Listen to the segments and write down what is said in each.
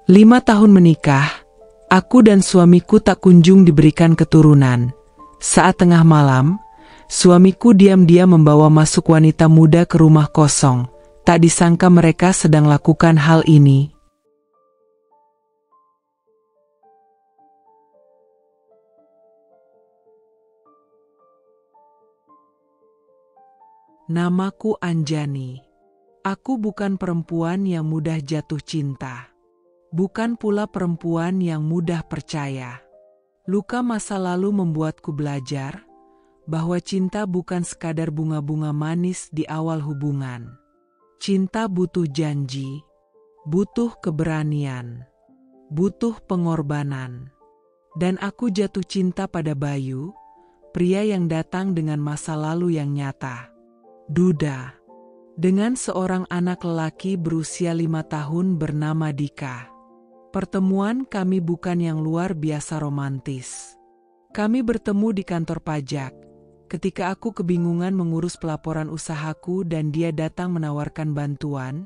5 tahun menikah, aku dan suamiku tak kunjung diberikan keturunan. Saat tengah malam, suamiku diam-diam membawa masuk wanita muda ke rumah kosong. Tak disangka mereka sedang lakukan hal ini. Namaku Anjani. Aku bukan perempuan yang mudah jatuh cinta. Bukan pula perempuan yang mudah percaya. Luka masa lalu membuatku belajar bahwa cinta bukan sekadar bunga-bunga manis di awal hubungan. Cinta butuh janji, butuh keberanian, butuh pengorbanan. Dan aku jatuh cinta pada Bayu, pria yang datang dengan masa lalu yang nyata. Duda, dengan seorang anak lelaki berusia 5 tahun bernama Dika. Pertemuan kami bukan yang luar biasa romantis. Kami bertemu di kantor pajak, ketika aku kebingungan mengurus pelaporan usahaku dan dia datang menawarkan bantuan,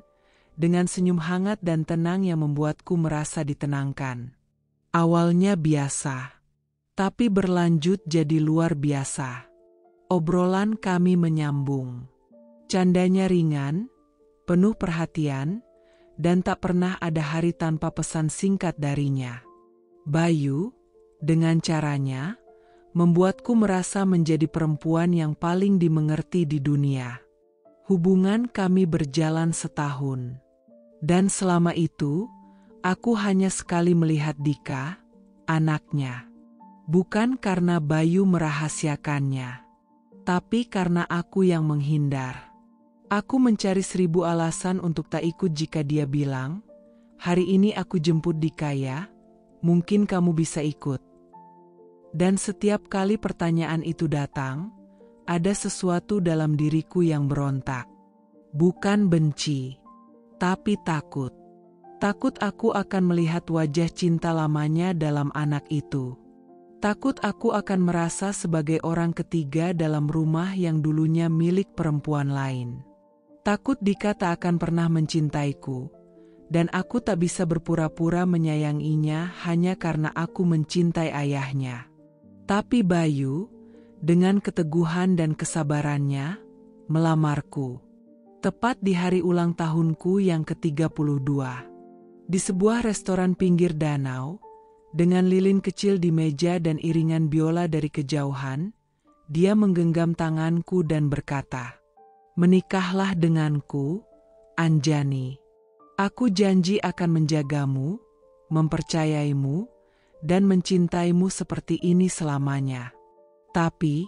dengan senyum hangat dan tenang yang membuatku merasa ditenangkan. Awalnya biasa, tapi berlanjut jadi luar biasa. Obrolan kami menyambung. Candanya ringan, penuh perhatian, dan tak pernah ada hari tanpa pesan singkat darinya. Bayu, dengan caranya, membuatku merasa menjadi perempuan yang paling dimengerti di dunia. Hubungan kami berjalan setahun. Dan selama itu, aku hanya sekali melihat Dika, anaknya. Bukan karena Bayu merahasiakannya, tapi karena aku yang menghindar. Aku mencari 1000 alasan untuk tak ikut jika dia bilang, "Hari ini aku jemput Dika ya, mungkin kamu bisa ikut." Dan setiap kali pertanyaan itu datang, ada sesuatu dalam diriku yang berontak. Bukan benci, tapi takut. Takut aku akan melihat wajah cinta lamanya dalam anak itu. Takut aku akan merasa sebagai orang ketiga dalam rumah yang dulunya milik perempuan lain. Takut Dika tak akan pernah mencintaiku, dan aku tak bisa berpura-pura menyayanginya hanya karena aku mencintai ayahnya. Tapi Bayu, dengan keteguhan dan kesabarannya, melamarku. Tepat di hari ulang tahunku yang ke-32. Di sebuah restoran pinggir danau, dengan lilin kecil di meja dan iringan biola dari kejauhan, dia menggenggam tanganku dan berkata, "Menikahlah denganku, Anjani. Aku janji akan menjagamu, mempercayaimu, dan mencintaimu seperti ini selamanya. Tapi,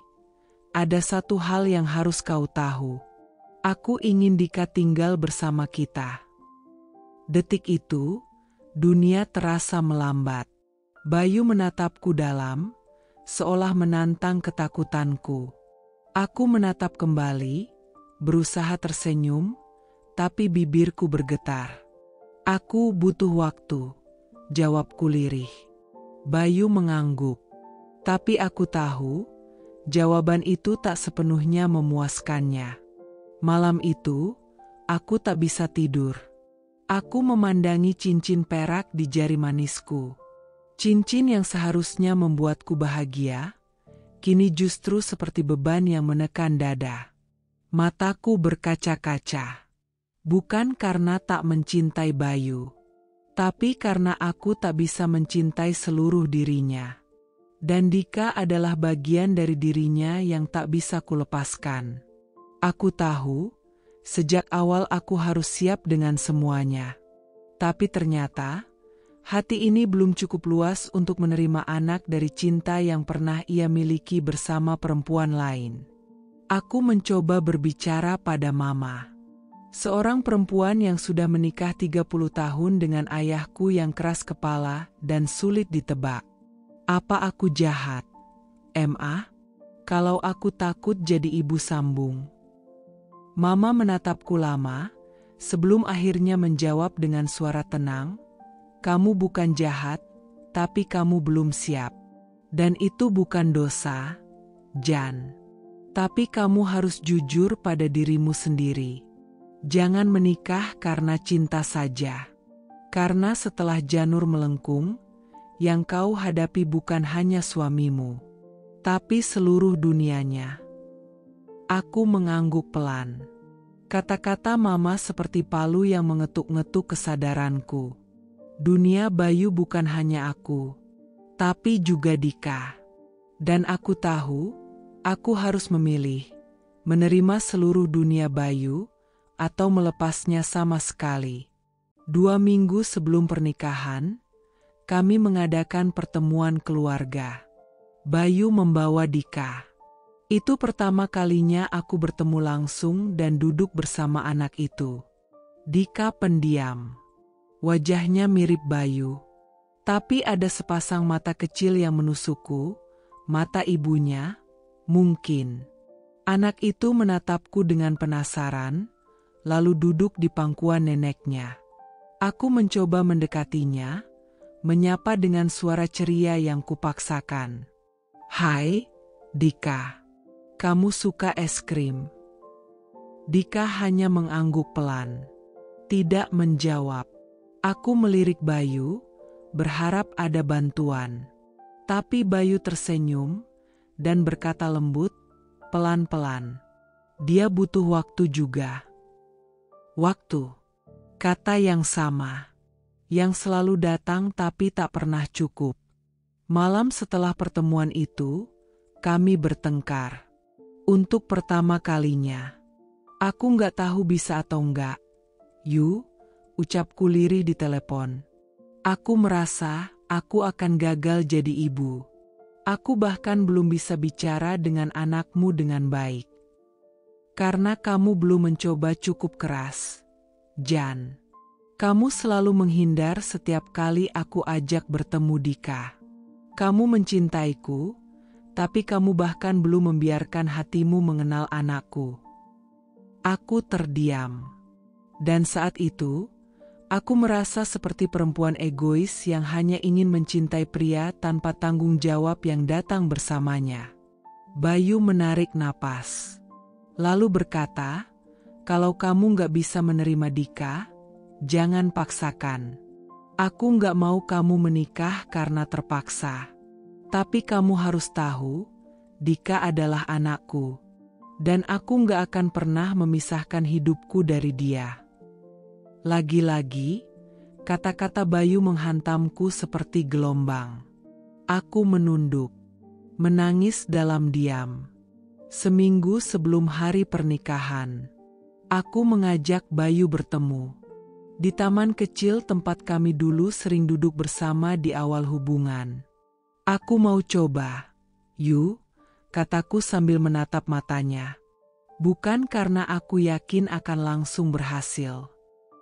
ada satu hal yang harus kau tahu. Aku ingin Dika tinggal bersama kita." Detik itu, dunia terasa melambat. Bayu menatapku dalam, seolah menantang ketakutanku. Aku menatap kembali, berusaha tersenyum, tapi bibirku bergetar. "Aku butuh waktu," jawabku lirih. Bayu mengangguk. Tapi aku tahu, jawaban itu tak sepenuhnya memuaskannya. Malam itu, aku tak bisa tidur. Aku memandangi cincin perak di jari manisku. Cincin yang seharusnya membuatku bahagia, kini justru seperti beban yang menekan dada. Mataku berkaca-kaca. Bukan karena tak mencintai Bayu, tapi karena aku tak bisa mencintai seluruh dirinya. Dan Dika adalah bagian dari dirinya yang tak bisa kulepaskan. Aku tahu, sejak awal aku harus siap dengan semuanya. Tapi ternyata, hati ini belum cukup luas untuk menerima anak dari cinta yang pernah ia miliki bersama perempuan lain. Aku mencoba berbicara pada Mama. Seorang perempuan yang sudah menikah 30 tahun dengan ayahku yang keras kepala dan sulit ditebak. Apa aku jahat? Ma, kalau aku takut jadi ibu sambung. Mama menatapku lama, sebelum akhirnya menjawab dengan suara tenang, "Kamu bukan jahat, tapi kamu belum siap. Dan itu bukan dosa, Jan. Tapi kamu harus jujur pada dirimu sendiri. Jangan menikah karena cinta saja. Karena setelah janur melengkung, yang kau hadapi bukan hanya suamimu, tapi seluruh dunianya. Aku mengangguk pelan. Kata-kata mama seperti palu yang mengetuk-ngetuk kesadaranku. Dunia Bayu bukan hanya aku, tapi juga Dika. Dan aku tahu, aku harus memilih, menerima seluruh dunia Bayu, atau melepasnya sama sekali. 2 minggu sebelum pernikahan, kami mengadakan pertemuan keluarga. Bayu membawa Dika. Itu pertama kalinya aku bertemu langsung dan duduk bersama anak itu. Dika pendiam. Wajahnya mirip Bayu. Tapi ada sepasang mata kecil yang menusukku, mata ibunya, mungkin. Anak itu menatapku dengan penasaran, lalu duduk di pangkuan neneknya. Aku mencoba mendekatinya, menyapa dengan suara ceria yang kupaksakan. "Hai, Dika. Kamu suka es krim?" Dika hanya mengangguk pelan. Tidak menjawab. Aku melirik Bayu, berharap ada bantuan. Tapi Bayu tersenyum dan berkata lembut, pelan-pelan. Dia butuh waktu juga. Waktu. Kata yang sama. Yang selalu datang tapi tak pernah cukup. Malam setelah pertemuan itu, kami bertengkar. Untuk pertama kalinya. Aku nggak tahu bisa atau enggak. "Yu," ucapku lirih di telepon. Aku merasa aku akan gagal jadi ibu. Aku bahkan belum bisa bicara dengan anakmu dengan baik. Karena kamu belum mencoba cukup keras. Jan. Kamu selalu menghindar setiap kali aku ajak bertemu Dika. Kamu mencintaiku, tapi kamu bahkan belum membiarkan hatimu mengenal anakku. Aku terdiam. Dan saat itu, aku merasa seperti perempuan egois yang hanya ingin mencintai pria tanpa tanggung jawab yang datang bersamanya. Bayu menarik napas. Lalu berkata, "Kalau kamu nggak bisa menerima Dika, jangan paksakan. Aku nggak mau kamu menikah karena terpaksa. Tapi kamu harus tahu, Dika adalah anakku. Dan aku nggak akan pernah memisahkan hidupku dari dia." Lagi-lagi, kata-kata Bayu menghantamku seperti gelombang. Aku menunduk, menangis dalam diam. Seminggu sebelum hari pernikahan, aku mengajak Bayu bertemu. Di taman kecil tempat kami dulu sering duduk bersama di awal hubungan. "Aku mau coba, Yu," kataku sambil menatap matanya. "Bukan karena aku yakin akan langsung berhasil.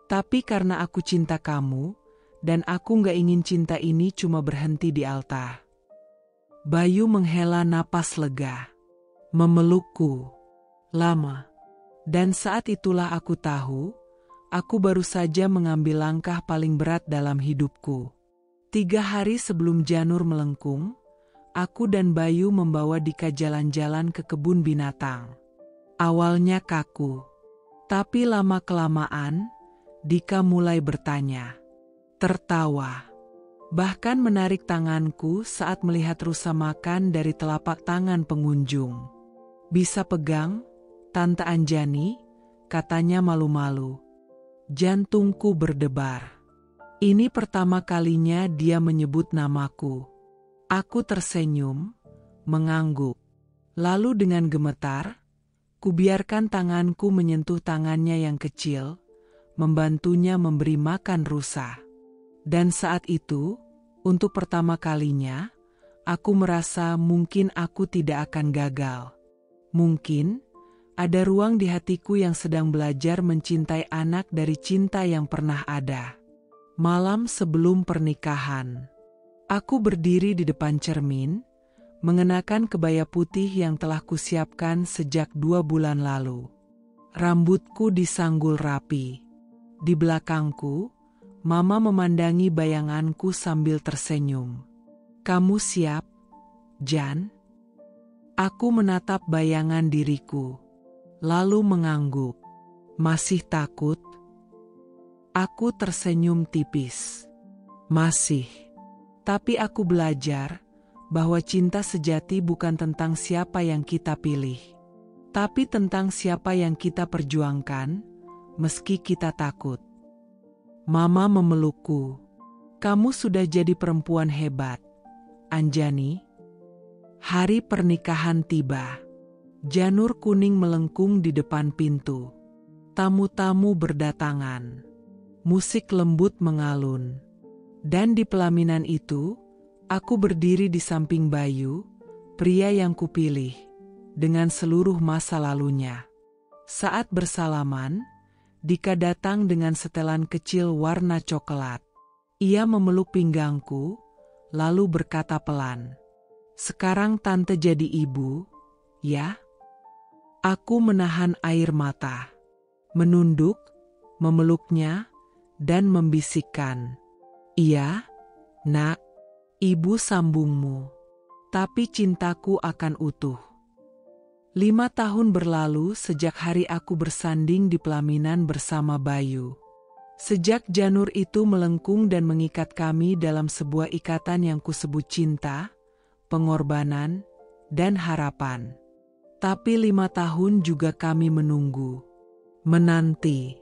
Tapi karena aku cinta kamu, dan aku gak ingin cinta ini cuma berhenti di altar." Bayu menghela napas lega. Memelukku. Lama. Dan saat itulah aku tahu, aku baru saja mengambil langkah paling berat dalam hidupku. 3 hari sebelum janur melengkung, aku dan Bayu membawa Dika jalan-jalan ke kebun binatang. Awalnya kaku. Tapi lama-kelamaan, Dika mulai bertanya. Tertawa. Bahkan menarik tanganku saat melihat rusa makan dari telapak tangan pengunjung. "Bisa pegang, Tante Anjani?" katanya malu-malu. Jantungku berdebar. Ini pertama kalinya dia menyebut namaku. Aku tersenyum, mengangguk. Lalu dengan gemetar, kubiarkan tanganku menyentuh tangannya yang kecil, membantunya memberi makan rusa. Dan saat itu, untuk pertama kalinya, aku merasa mungkin aku tidak akan gagal. Mungkin ada ruang di hatiku yang sedang belajar mencintai anak dari cinta yang pernah ada. Malam sebelum pernikahan, aku berdiri di depan cermin, mengenakan kebaya putih yang telah kusiapkan sejak 2 bulan lalu. Rambutku disanggul rapi. Di belakangku, Mama memandangi bayanganku sambil tersenyum. "Kamu siap, Jan?" Aku menatap bayangan diriku, lalu mengangguk. "Masih takut?" Aku tersenyum tipis. Masih. Tapi aku belajar bahwa cinta sejati bukan tentang siapa yang kita pilih, tapi tentang siapa yang kita perjuangkan, meski kita takut. Mama memelukku. Kamu sudah jadi perempuan hebat, Anjani. Hari pernikahan tiba. Janur kuning melengkung di depan pintu. Tamu-tamu berdatangan. Musik lembut mengalun. Dan di pelaminan itu, aku berdiri di samping Bayu, pria yang kupilih, dengan seluruh masa lalunya. Saat bersalaman, Dika datang dengan setelan kecil warna coklat. Ia memeluk pinggangku, lalu berkata pelan, "Sekarang tante jadi ibu, ya?" Aku menahan air mata, menunduk, memeluknya, dan membisikkan, "Iya, nak, ibu sambungmu. Tapi cintaku akan utuh." 5 tahun berlalu sejak hari aku bersanding di pelaminan bersama Bayu. Sejak janur itu melengkung dan mengikat kami dalam sebuah ikatan yang kusebut cinta, pengorbanan, dan harapan. Tapi 5 tahun juga kami menunggu, menanti,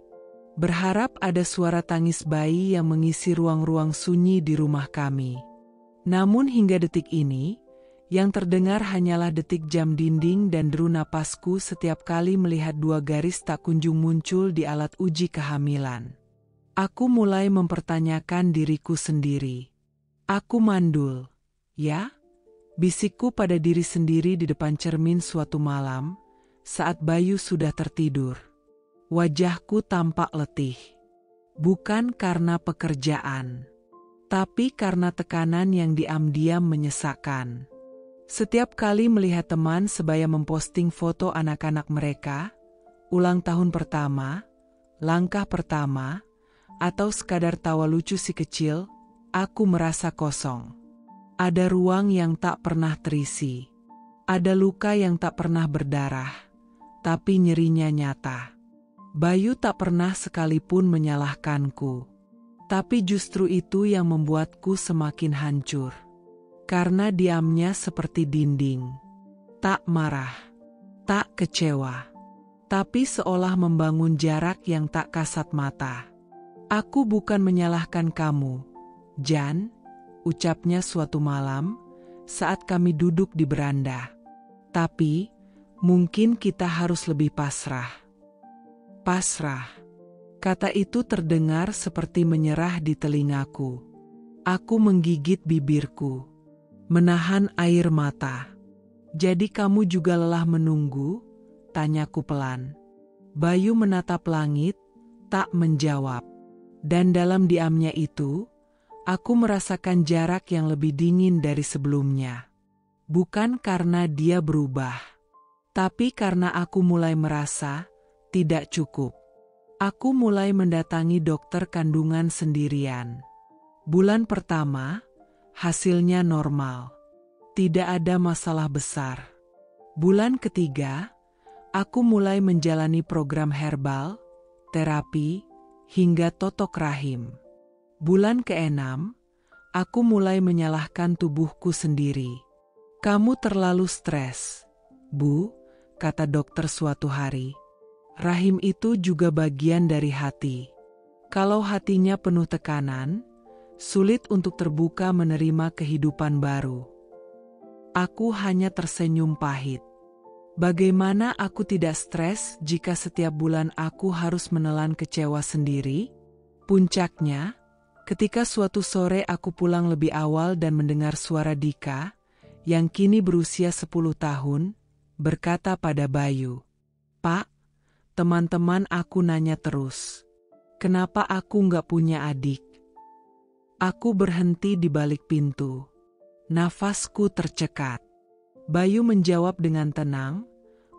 berharap ada suara tangis bayi yang mengisi ruang-ruang sunyi di rumah kami. Namun hingga detik ini, yang terdengar hanyalah detik jam dinding dan deru napasku setiap kali melihat 2 garis tak kunjung muncul di alat uji kehamilan. Aku mulai mempertanyakan diriku sendiri. Aku mandul, ya? Bisikku pada diri sendiri di depan cermin suatu malam, saat Bayu sudah tertidur. Wajahku tampak letih. Bukan karena pekerjaan, tapi karena tekanan yang diam-diam menyesakkan. Setiap kali melihat teman sebaya memposting foto anak-anak mereka, ulang tahun pertama, langkah pertama, atau sekadar tawa lucu si kecil, aku merasa kosong. Ada ruang yang tak pernah terisi. Ada luka yang tak pernah berdarah, tapi nyerinya nyata. Bayu tak pernah sekalipun menyalahkanku. Tapi justru itu yang membuatku semakin hancur. Karena diamnya seperti dinding. Tak marah, tak kecewa, tapi seolah membangun jarak yang tak kasat mata. "Aku bukan menyalahkan kamu, Jan," ucapnya suatu malam saat kami duduk di beranda. "Tapi mungkin kita harus lebih pasrah." Pasrah. Kata itu terdengar seperti menyerah di telingaku. Aku menggigit bibirku, menahan air mata. "Jadi kamu juga lelah menunggu?" tanyaku pelan. Bayu menatap langit, tak menjawab. Dan dalam diamnya itu, aku merasakan jarak yang lebih dingin dari sebelumnya. Bukan karena dia berubah, tapi karena aku mulai merasa tidak cukup. Aku mulai mendatangi dokter kandungan sendirian. Bulan pertama, hasilnya normal. Tidak ada masalah besar. Bulan ketiga, aku mulai menjalani program herbal, terapi, hingga totok rahim. Bulan ke-6, aku mulai menyalahkan tubuhku sendiri. "Kamu terlalu stres, Bu," kata dokter suatu hari. "Rahim itu juga bagian dari hati. Kalau hatinya penuh tekanan, sulit untuk terbuka menerima kehidupan baru." Aku hanya tersenyum pahit. Bagaimana aku tidak stres jika setiap bulan aku harus menelan kecewa sendiri? Puncaknya, ketika suatu sore aku pulang lebih awal dan mendengar suara Dika, yang kini berusia 10 tahun, berkata pada Bayu, "Pak, teman-teman aku nanya terus, kenapa aku nggak punya adik?" Aku berhenti di balik pintu. Nafasku tercekat. Bayu menjawab dengan tenang,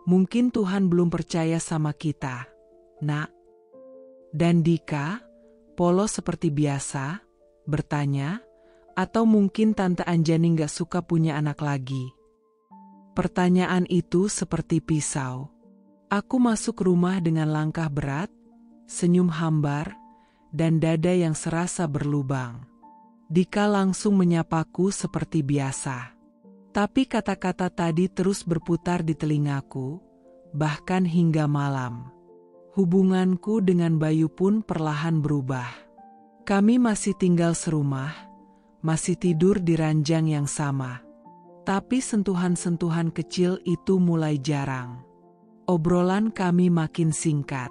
"Mungkin Tuhan belum percaya sama kita, Nak." Dan Dika, polos seperti biasa, bertanya, "Atau mungkin Tante Anjani gak suka punya anak lagi?" Pertanyaan itu seperti pisau. Aku masuk rumah dengan langkah berat, senyum hambar, dan dada yang serasa berlubang. Dika langsung menyapaku seperti biasa. Tapi kata-kata tadi terus berputar di telingaku, bahkan hingga malam. Hubunganku dengan Bayu pun perlahan berubah. Kami masih tinggal serumah, masih tidur di ranjang yang sama. Tapi sentuhan-sentuhan kecil itu mulai jarang. Obrolan kami makin singkat.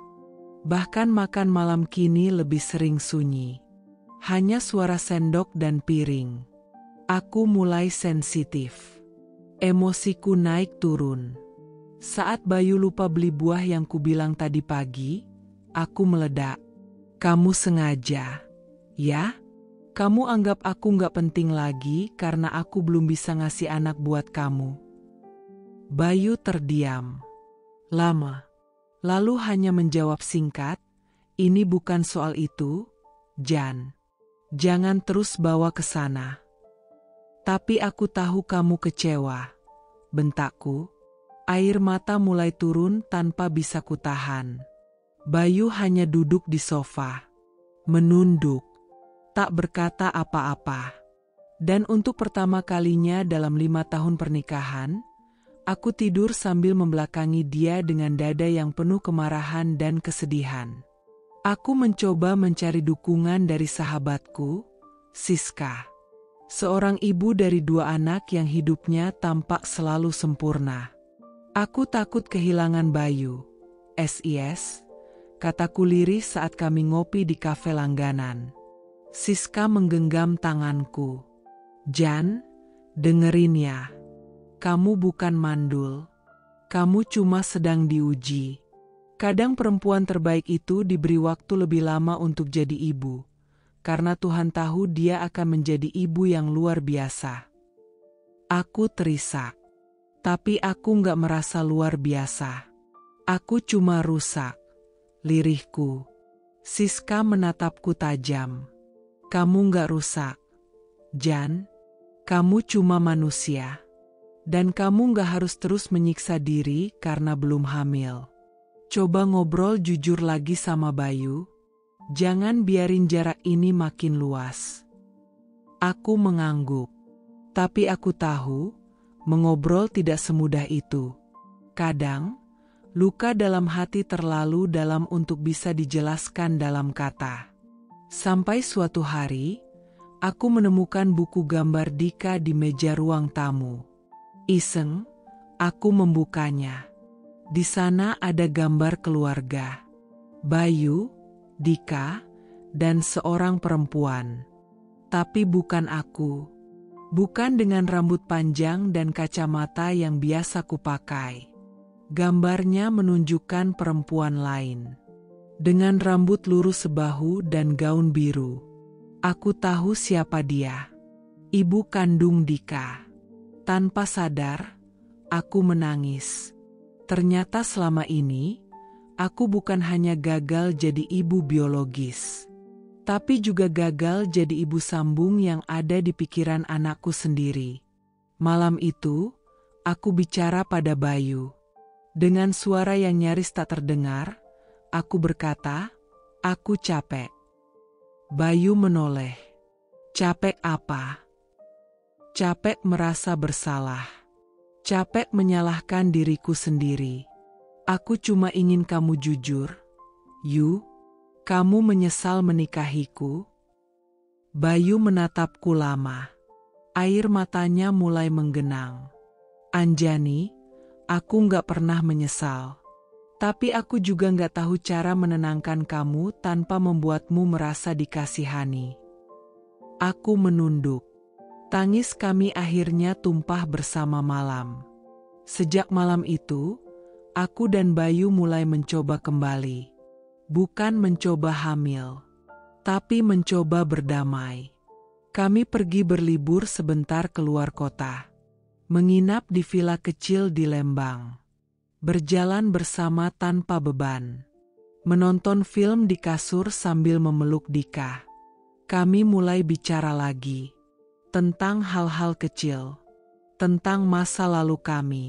Bahkan makan malam kini lebih sering sunyi. Hanya suara sendok dan piring. Aku mulai sensitif. Emosiku naik turun. Saat Bayu lupa beli buah yang kubilang tadi pagi, aku meledak. Kamu sengaja, ya? Kamu anggap aku nggak penting lagi karena aku belum bisa ngasih anak buat kamu. Bayu terdiam. Lama. Lalu hanya menjawab singkat, ini bukan soal itu, Jan. Jangan terus bawa ke sana. Tapi aku tahu kamu kecewa, bentakku. Air mata mulai turun tanpa bisa kutahan. Bayu hanya duduk di sofa, menunduk, tak berkata apa-apa. Dan untuk pertama kalinya dalam 5 tahun pernikahan, aku tidur sambil membelakangi dia dengan dada yang penuh kemarahan dan kesedihan. Aku mencoba mencari dukungan dari sahabatku, Siska. Seorang ibu dari 2 anak yang hidupnya tampak selalu sempurna. Aku takut kehilangan Bayu. SIS, kataku lirih saat kami ngopi di kafe langganan. Siska menggenggam tanganku. Jan, dengerin ya. Kamu bukan mandul. Kamu cuma sedang diuji. Kadang perempuan terbaik itu diberi waktu lebih lama untuk jadi ibu. Karena Tuhan tahu dia akan menjadi ibu yang luar biasa. Aku terisak. Tapi aku nggak merasa luar biasa. Aku cuma rusak. Lirihku. Siska menatapku tajam. Kamu nggak rusak, Jan. Kamu cuma manusia. Dan kamu nggak harus terus menyiksa diri karena belum hamil. Coba ngobrol jujur lagi sama Bayu. Jangan biarin jarak ini makin luas. Aku mengangguk. Tapi aku tahu, mengobrol tidak semudah itu. Kadang, luka dalam hati terlalu dalam untuk bisa dijelaskan dalam kata. Sampai suatu hari, aku menemukan buku gambar Dika di meja ruang tamu. Iseng, aku membukanya. Di sana ada gambar keluarga. Bayu, Dika, dan seorang perempuan. Tapi bukan aku. Bukan dengan rambut panjang dan kacamata yang biasa kupakai. Gambarnya menunjukkan perempuan lain. Dengan rambut lurus sebahu dan gaun biru. Aku tahu siapa dia. Ibu kandung Dika. Tanpa sadar, aku menangis. Ternyata selama ini, aku bukan hanya gagal jadi ibu biologis. Tapi juga gagal jadi ibu sambung yang ada di pikiran anakku sendiri. Malam itu, aku bicara pada Bayu. Dengan suara yang nyaris tak terdengar, aku berkata, aku capek. Bayu menoleh. Capek apa? Capek merasa bersalah. Capek menyalahkan diriku sendiri. Aku cuma ingin kamu jujur. Yu. Kamu menyesal menikahiku? Bayu menatapku lama. Air matanya mulai menggenang. Anjani, aku nggak pernah menyesal. Tapi aku juga nggak tahu cara menenangkan kamu tanpa membuatmu merasa dikasihani. Aku menunduk. Tangis kami akhirnya tumpah bersama malam. Sejak malam itu, aku dan Bayu mulai mencoba kembali. Bukan mencoba hamil, tapi mencoba berdamai. Kami pergi berlibur sebentar keluar kota. Menginap di villa kecil di Lembang. Berjalan bersama tanpa beban. Menonton film di kasur sambil memeluk Dika. Kami mulai bicara lagi. Tentang hal-hal kecil. Tentang masa lalu kami.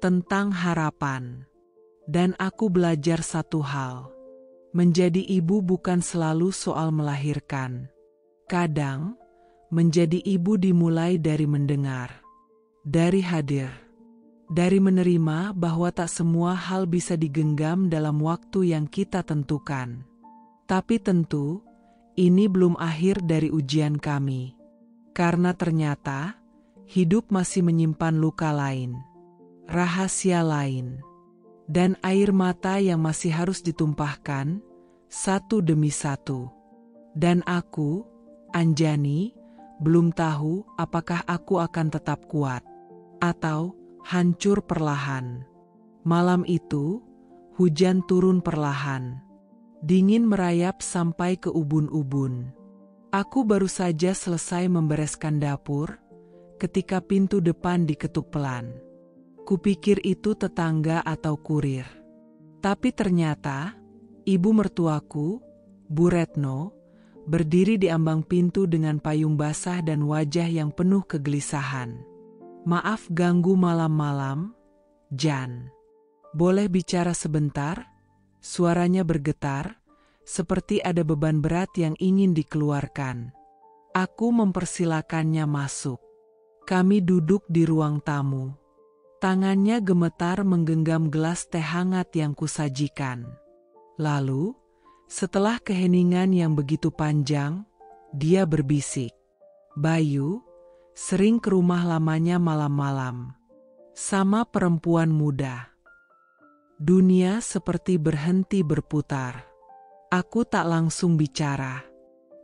Tentang harapan. Dan aku belajar satu hal. Menjadi ibu bukan selalu soal melahirkan. Kadang, menjadi ibu dimulai dari mendengar, dari hadir, dari menerima bahwa tak semua hal bisa digenggam dalam waktu yang kita tentukan. Tapi tentu, ini belum akhir dari ujian kami. Karena ternyata, hidup masih menyimpan luka lain, rahasia lain, dan air mata yang masih harus ditumpahkan, satu demi satu. Dan aku, Anjani, belum tahu apakah aku akan tetap kuat, atau hancur perlahan. Malam itu, hujan turun perlahan. Dingin merayap sampai ke ubun-ubun. Aku baru saja selesai membereskan dapur, ketika pintu depan diketuk pelan. Kupikir itu tetangga atau kurir. Tapi ternyata, ibu mertuaku, Bu Retno, berdiri di ambang pintu dengan payung basah dan wajah yang penuh kegelisahan. "Maaf ganggu malam-malam, Jan. Boleh bicara sebentar?" Suaranya bergetar, seperti ada beban berat yang ingin dikeluarkan. Aku mempersilakannya masuk. Kami duduk di ruang tamu. Tangannya gemetar menggenggam gelas teh hangat yang kusajikan. Lalu, setelah keheningan yang begitu panjang, dia berbisik, "Bayu, sering ke rumah lamanya malam-malam. Sama perempuan muda." Dunia seperti berhenti berputar. Aku tak langsung bicara.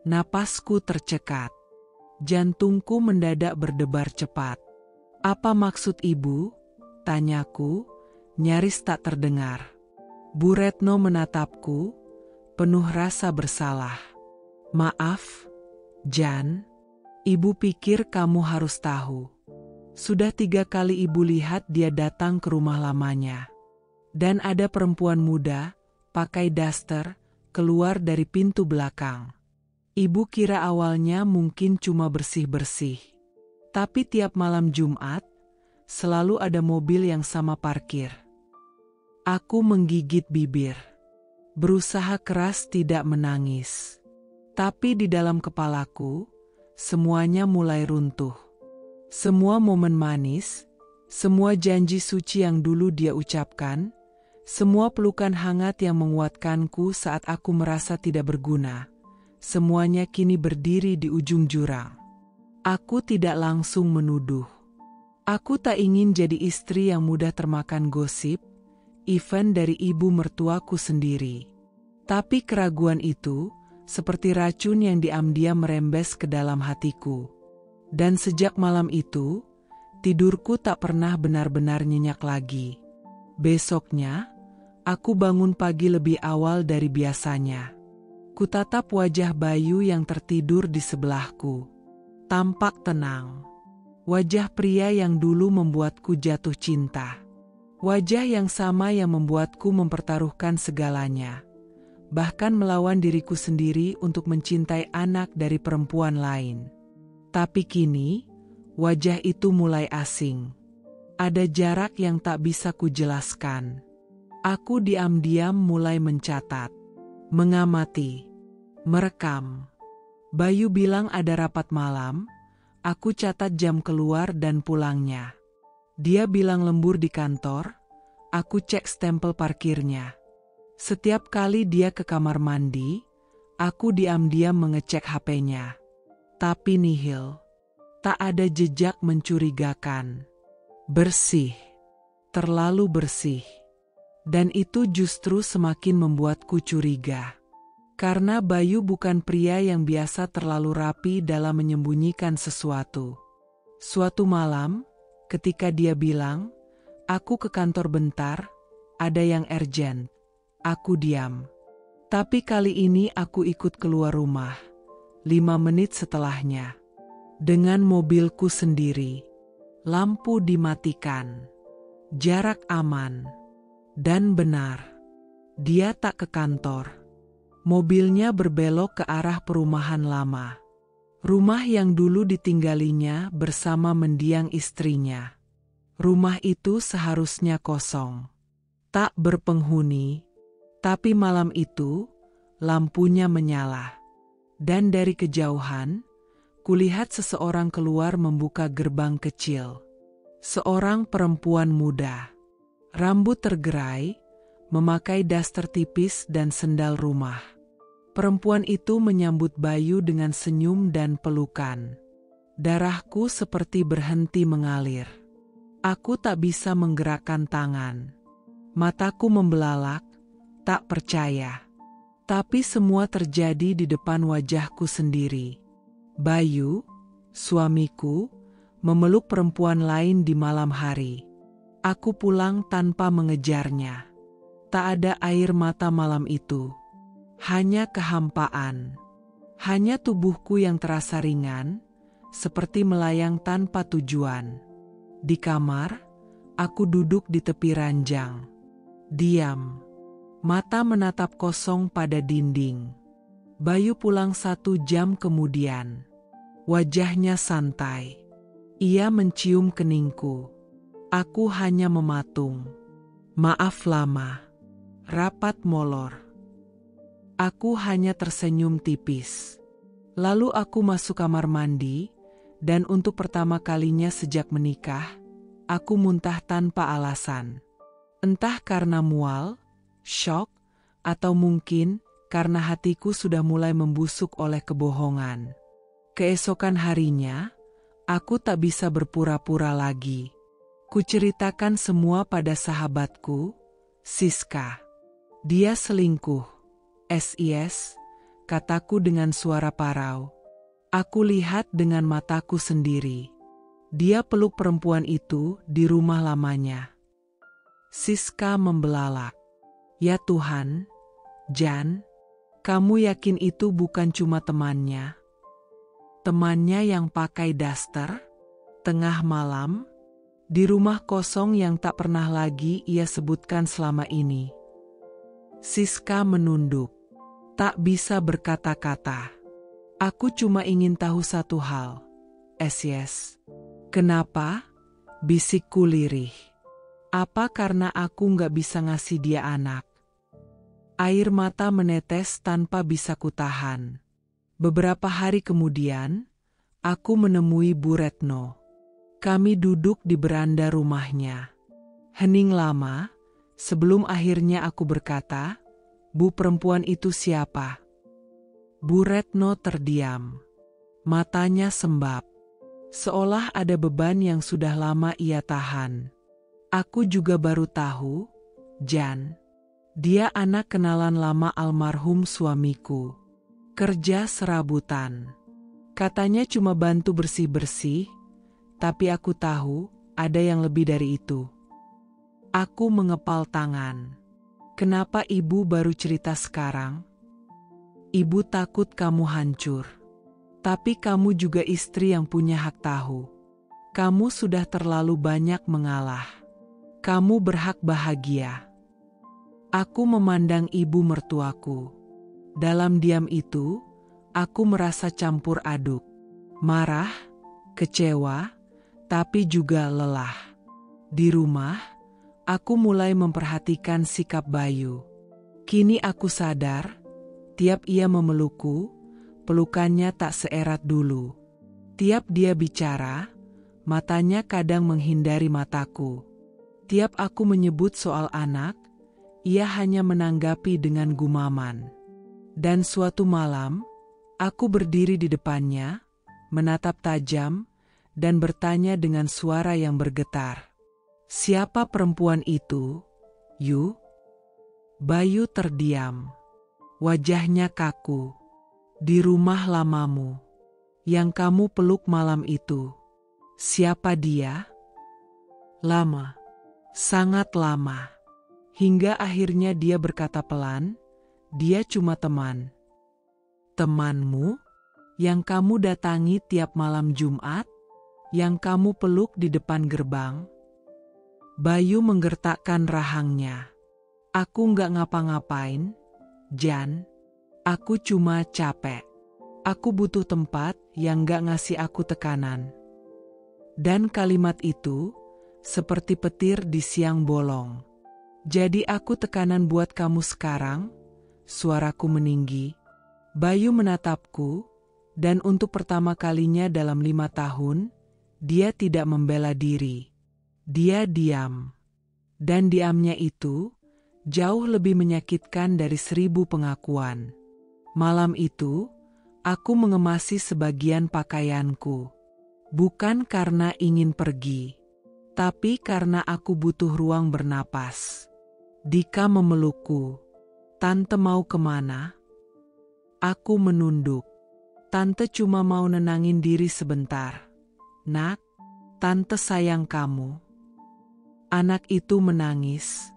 Napasku tercekat. Jantungku mendadak berdebar cepat. "Apa maksud ibu?" tanyaku, nyaris tak terdengar. Bu Retno menatapku, penuh rasa bersalah. "Maaf, Jan. Ibu pikir kamu harus tahu. Sudah 3 kali ibu lihat dia datang ke rumah lamanya. Dan ada perempuan muda, pakai daster, keluar dari pintu belakang. Ibu kira awalnya mungkin cuma bersih-bersih. Tapi tiap malam Jumat, selalu ada mobil yang sama parkir." Aku menggigit bibir. Berusaha keras tidak menangis. Tapi di dalam kepalaku, semuanya mulai runtuh. Semua momen manis, semua janji suci yang dulu dia ucapkan, semua pelukan hangat yang menguatkanku saat aku merasa tidak berguna, semuanya kini berdiri di ujung jurang. Aku tidak langsung menuduh. Aku tak ingin jadi istri yang mudah termakan gosip, even dari ibu mertuaku sendiri. Tapi keraguan itu, seperti racun yang diam-diam merembes ke dalam hatiku. Dan sejak malam itu, tidurku tak pernah benar-benar nyenyak lagi. Besoknya, aku bangun pagi lebih awal dari biasanya. Kutatap wajah Bayu yang tertidur di sebelahku. Tampak tenang. Wajah pria yang dulu membuatku jatuh cinta. Wajah yang sama yang membuatku mempertaruhkan segalanya. Bahkan melawan diriku sendiri untuk mencintai anak dari perempuan lain. Tapi kini, wajah itu mulai asing. Ada jarak yang tak bisa kujelaskan. Aku diam-diam mulai mencatat, mengamati, merekam. Bayu bilang ada rapat malam, aku catat jam keluar dan pulangnya. Dia bilang lembur di kantor, aku cek stempel parkirnya. Setiap kali dia ke kamar mandi, aku diam-diam mengecek HP-nya. Tapi nihil, tak ada jejak mencurigakan. Bersih, terlalu bersih. Dan itu justru semakin membuatku curiga. Karena Bayu bukan pria yang biasa terlalu rapi dalam menyembunyikan sesuatu. Suatu malam, ketika dia bilang, "Aku ke kantor bentar, ada yang urgent." Aku diam. Tapi kali ini aku ikut keluar rumah. 5 menit setelahnya. Dengan mobilku sendiri. Lampu dimatikan. Jarak aman. Dan benar. Dia tak ke kantor. Mobilnya berbelok ke arah perumahan lama. Rumah yang dulu ditinggalinya bersama mendiang istrinya. Rumah itu seharusnya kosong. Tak berpenghuni. Tapi malam itu, lampunya menyala. Dan dari kejauhan, kulihat seseorang keluar membuka gerbang kecil. Seorang perempuan muda. Rambut tergerai, memakai daster tipis dan sendal rumah. Perempuan itu menyambut Bayu dengan senyum dan pelukan. Darahku seperti berhenti mengalir. Aku tak bisa menggerakkan tangan. Mataku membelalak, tak percaya. Tapi semua terjadi di depan wajahku sendiri. Bayu, suamiku, memeluk perempuan lain di malam hari. Aku pulang tanpa mengejarnya. Tak ada air mata malam itu. Hanya kehampaan. Hanya tubuhku yang terasa ringan, seperti melayang tanpa tujuan. Di kamar, aku duduk di tepi ranjang. Diam. Mata menatap kosong pada dinding. Bayu pulang 1 jam kemudian. Wajahnya santai. Ia mencium keningku. Aku hanya mematung. Maaf lama. Rapat molor. Aku hanya tersenyum tipis. Lalu aku masuk kamar mandi, dan untuk pertama kalinya sejak menikah, aku muntah tanpa alasan. Entah karena mual, syok, atau mungkin karena hatiku sudah mulai membusuk oleh kebohongan. Keesokan harinya, aku tak bisa berpura-pura lagi. Kuceritakan semua pada sahabatku, Siska. Dia selingkuh. SIS, kataku dengan suara parau. Aku lihat dengan mataku sendiri. Dia peluk perempuan itu di rumah lamanya. Siska membelalak. Ya Tuhan, Jan, kamu yakin itu bukan cuma temannya? Temannya yang pakai daster? Tengah malam? Di rumah kosong yang tak pernah lagi ia sebutkan selama ini. Siska menunduk. Tak bisa berkata-kata. Aku cuma ingin tahu satu hal. SIS. Kenapa? Bisikku lirih. Apa karena aku nggak bisa ngasih dia anak? Air mata menetes tanpa bisa kutahan. Beberapa hari kemudian, aku menemui Bu Retno. Kami duduk di beranda rumahnya. Hening lama, sebelum akhirnya aku berkata, Bu, perempuan itu siapa? Bu Retno terdiam. Matanya sembab. Seolah ada beban yang sudah lama ia tahan. Aku juga baru tahu, Jan. Dia anak kenalan lama almarhum suamiku. Kerja serabutan. Katanya cuma bantu bersih-bersih, tapi aku tahu ada yang lebih dari itu. Aku mengepal tangan. Kenapa ibu baru cerita sekarang? Ibu takut kamu hancur. Tapi kamu juga istri yang punya hak tahu. Kamu sudah terlalu banyak mengalah. Kamu berhak bahagia. Aku memandang ibu mertuaku. Dalam diam itu, aku merasa campur aduk. Marah, kecewa, tapi juga lelah. Di rumah, aku mulai memperhatikan sikap Bayu. Kini aku sadar, tiap ia memelukku, pelukannya tak seerat dulu. Tiap dia bicara, matanya kadang menghindari mataku. Tiap aku menyebut soal anak, ia hanya menanggapi dengan gumaman. Dan suatu malam, aku berdiri di depannya, menatap tajam, dan bertanya dengan suara yang bergetar. Siapa perempuan itu, Yu? Bayu terdiam. Wajahnya kaku. Di rumah lamamu, yang kamu peluk malam itu. Siapa dia? Lama. Sangat lama. Hingga akhirnya dia berkata pelan, dia cuma teman. Temanmu? Yang kamu datangi tiap malam Jumat? Yang kamu peluk di depan gerbang? Bayu menggertakkan rahangnya. Aku nggak ngapa-ngapain, Jan. Aku cuma capek. Aku butuh tempat yang nggak ngasih aku tekanan. Dan kalimat itu, seperti petir di siang bolong. Jadi aku tekanan buat kamu sekarang, suaraku meninggi. Bayu menatapku, dan untuk pertama kalinya dalam 5 tahun, dia tidak membela diri. Dia diam. Dan diamnya itu jauh lebih menyakitkan dari 1000 pengakuan. Malam itu, aku mengemasi sebagian pakaianku. Bukan karena ingin pergi, tapi karena aku butuh ruang bernapas. Dika memelukku. Tante mau kemana? Aku menunduk. Tante cuma mau nenangin diri sebentar. Nak, tante sayang kamu. Anak itu menangis.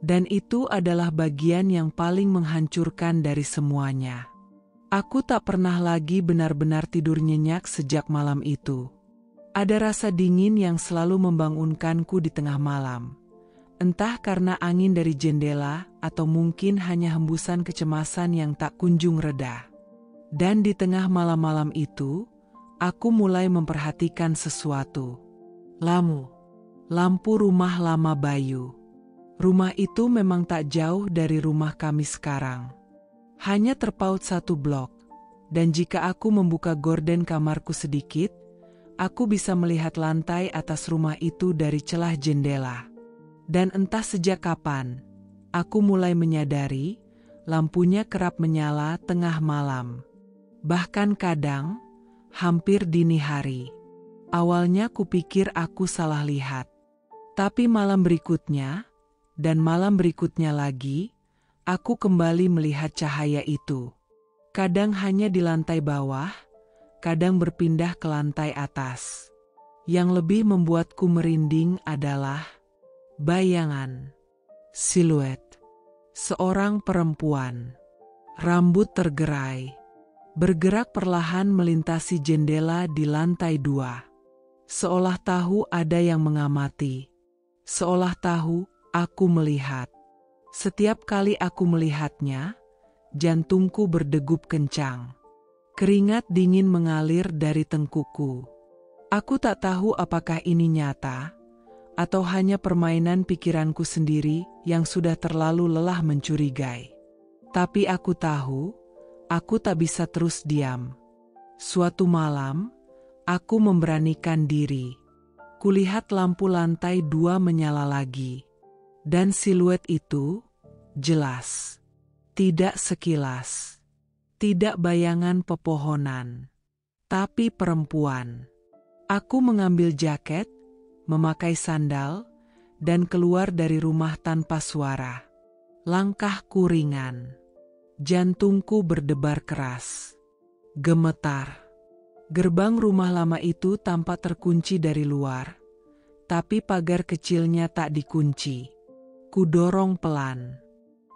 Dan itu adalah bagian yang paling menghancurkan dari semuanya. Aku tak pernah lagi benar-benar tidur nyenyak sejak malam itu. Ada rasa dingin yang selalu membangunkanku di tengah malam. Entah karena angin dari jendela atau mungkin hanya hembusan kecemasan yang tak kunjung reda. Dan di tengah malam-malam itu, aku mulai memperhatikan sesuatu. Lampu rumah lama Bayu. Rumah itu memang tak jauh dari rumah kami sekarang. Hanya terpaut 1 blok. Dan jika aku membuka gorden kamarku sedikit, aku bisa melihat lantai atas rumah itu dari celah jendela. Dan entah sejak kapan, aku mulai menyadari lampunya kerap menyala tengah malam. Bahkan kadang, hampir dini hari. Awalnya kupikir aku salah lihat. Tapi malam berikutnya, dan malam berikutnya lagi, aku kembali melihat cahaya itu. Kadang hanya di lantai bawah, kadang berpindah ke lantai atas. Yang lebih membuatku merinding adalah bayangan, siluet seorang perempuan, rambut tergerai, bergerak perlahan melintasi jendela di lantai 2. Seolah tahu ada yang mengamati, seolah tahu aku melihat. Setiap kali aku melihatnya, jantungku berdegup kencang. Keringat dingin mengalir dari tengkukku. Aku tak tahu apakah ini nyata, atau hanya permainan pikiranku sendiri yang sudah terlalu lelah mencurigai. Tapi aku tahu, aku tak bisa terus diam. Suatu malam, aku memberanikan diri. Kulihat lampu lantai 2 menyala lagi. Dan siluet itu jelas. Tidak sekilas. Tidak bayangan pepohonan, tapi perempuan. Aku mengambil jaket, memakai sandal, dan keluar dari rumah tanpa suara. Langkahku ringan. Jantungku berdebar keras. Gemetar. Gerbang rumah lama itu tampak terkunci dari luar, tapi pagar kecilnya tak dikunci. Kudorong pelan.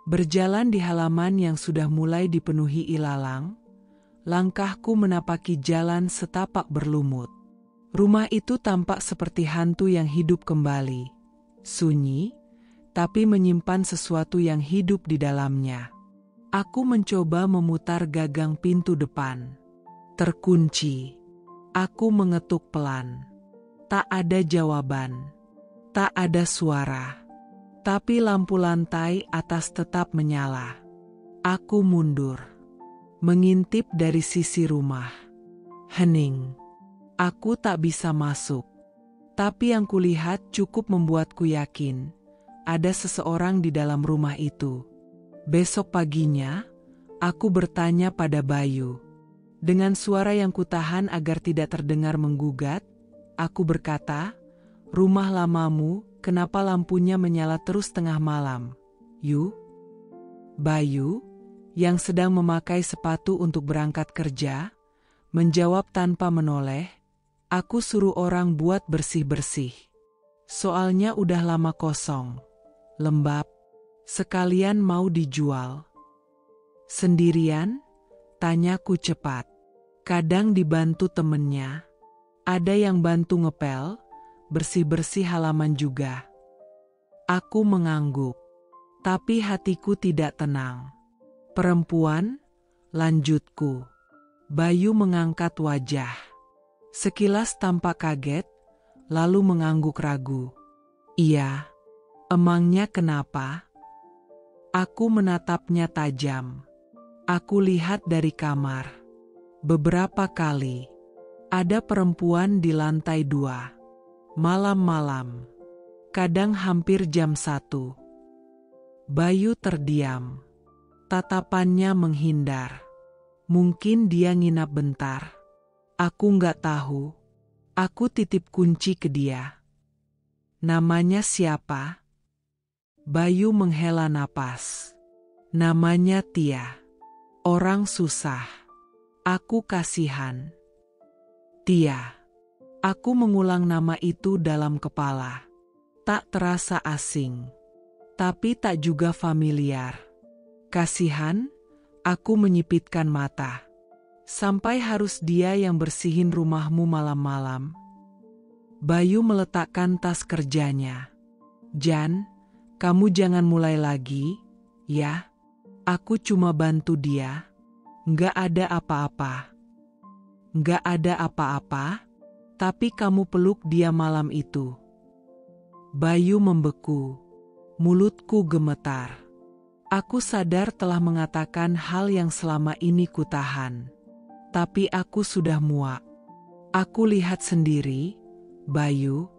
Berjalan di halaman yang sudah mulai dipenuhi ilalang, langkahku menapaki jalan setapak berlumut. Rumah itu tampak seperti hantu yang hidup kembali. Sunyi, tapi menyimpan sesuatu yang hidup di dalamnya. Aku mencoba memutar gagang pintu depan. Terkunci. Aku mengetuk pelan. Tak ada jawaban. Tak ada suara. Tapi lampu lantai atas tetap menyala. Aku mundur. Mengintip dari sisi rumah. Hening. Aku tak bisa masuk. Tapi yang kulihat cukup membuatku yakin ada seseorang di dalam rumah itu. Besok paginya, aku bertanya pada Bayu. Dengan suara yang kutahan agar tidak terdengar menggugat, aku berkata, "Rumah lamamu, kenapa lampunya menyala terus tengah malam, Yu?" Bayu, yang sedang memakai sepatu untuk berangkat kerja, menjawab tanpa menoleh, "Aku suruh orang buat bersih-bersih. Soalnya udah lama kosong, lembab, sekalian mau dijual." "Sendirian?" tanyaku cepat. "Kadang dibantu temennya. Ada yang bantu ngepel, bersih-bersih halaman juga." Aku mengangguk, tapi hatiku tidak tenang. "Perempuan?" lanjutku. Bayu mengangkat wajah. Sekilas tampak kaget, lalu mengangguk ragu. "Iya, emangnya kenapa?" Aku menatapnya tajam. Aku lihat dari kamar. Beberapa kali. Ada perempuan di lantai 2. Malam-malam. Kadang hampir jam 1. Bayu terdiam. Tatapannya menghindar. Mungkin dia nginap bentar. Aku nggak tahu. Aku titip kunci ke dia. Namanya siapa? Bayu menghela napas. Namanya Tia. Orang susah. Aku kasihan. Tia. Aku mengulang nama itu dalam kepala. Tak terasa asing. Tapi tak juga familiar. Kasihan, aku menyipitkan mata. Sampai harus dia yang bersihin rumahmu malam-malam. Bayu meletakkan tas kerjanya. Jan, kamu jangan mulai lagi, ya. Aku cuma bantu dia. Nggak ada apa-apa. Nggak ada apa-apa, tapi kamu peluk dia malam itu. Bayu membeku. Mulutku gemetar. Aku sadar telah mengatakan hal yang selama ini kutahan. Tapi aku sudah muak. Aku lihat sendiri, Bayu.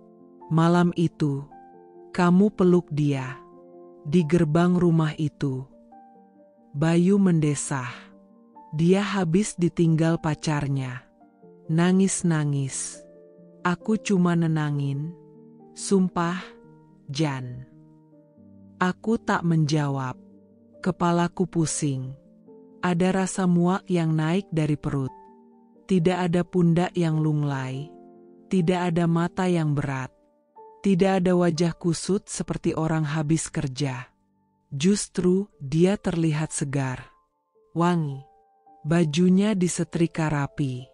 Malam itu, kamu peluk dia. Di gerbang rumah itu. Bayu mendesah. Dia habis ditinggal pacarnya. Nangis-nangis. Aku cuma nenangin. Sumpah, Jan. Aku tak menjawab. Kepalaku pusing. Ada rasa muak yang naik dari perut. Tidak ada pundak yang lunglai. Tidak ada mata yang berat. Tidak ada wajah kusut seperti orang habis kerja. Justru dia terlihat segar. Wangi. Bajunya disetrika rapi.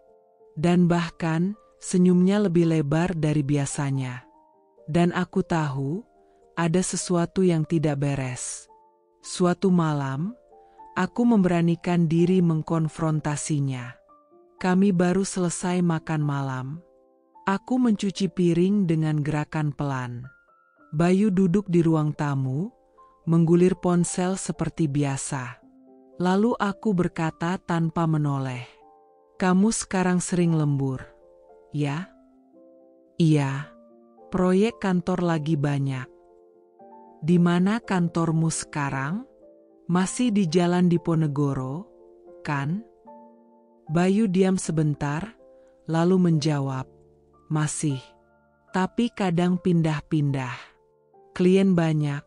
Dan bahkan senyumnya lebih lebar dari biasanya. Dan aku tahu ada sesuatu yang tidak beres. Suatu malam, aku memberanikan diri mengkonfrontasinya. Kami baru selesai makan malam. Aku mencuci piring dengan gerakan pelan. Bayu duduk di ruang tamu, menggulir ponsel seperti biasa. Lalu aku berkata tanpa menoleh. Kamu sekarang sering lembur, ya? Iya. Proyek kantor lagi banyak. Di mana kantormu sekarang? Masih di Jalan Diponegoro, kan? Bayu diam sebentar, lalu menjawab, masih. Tapi kadang pindah-pindah. Klien banyak,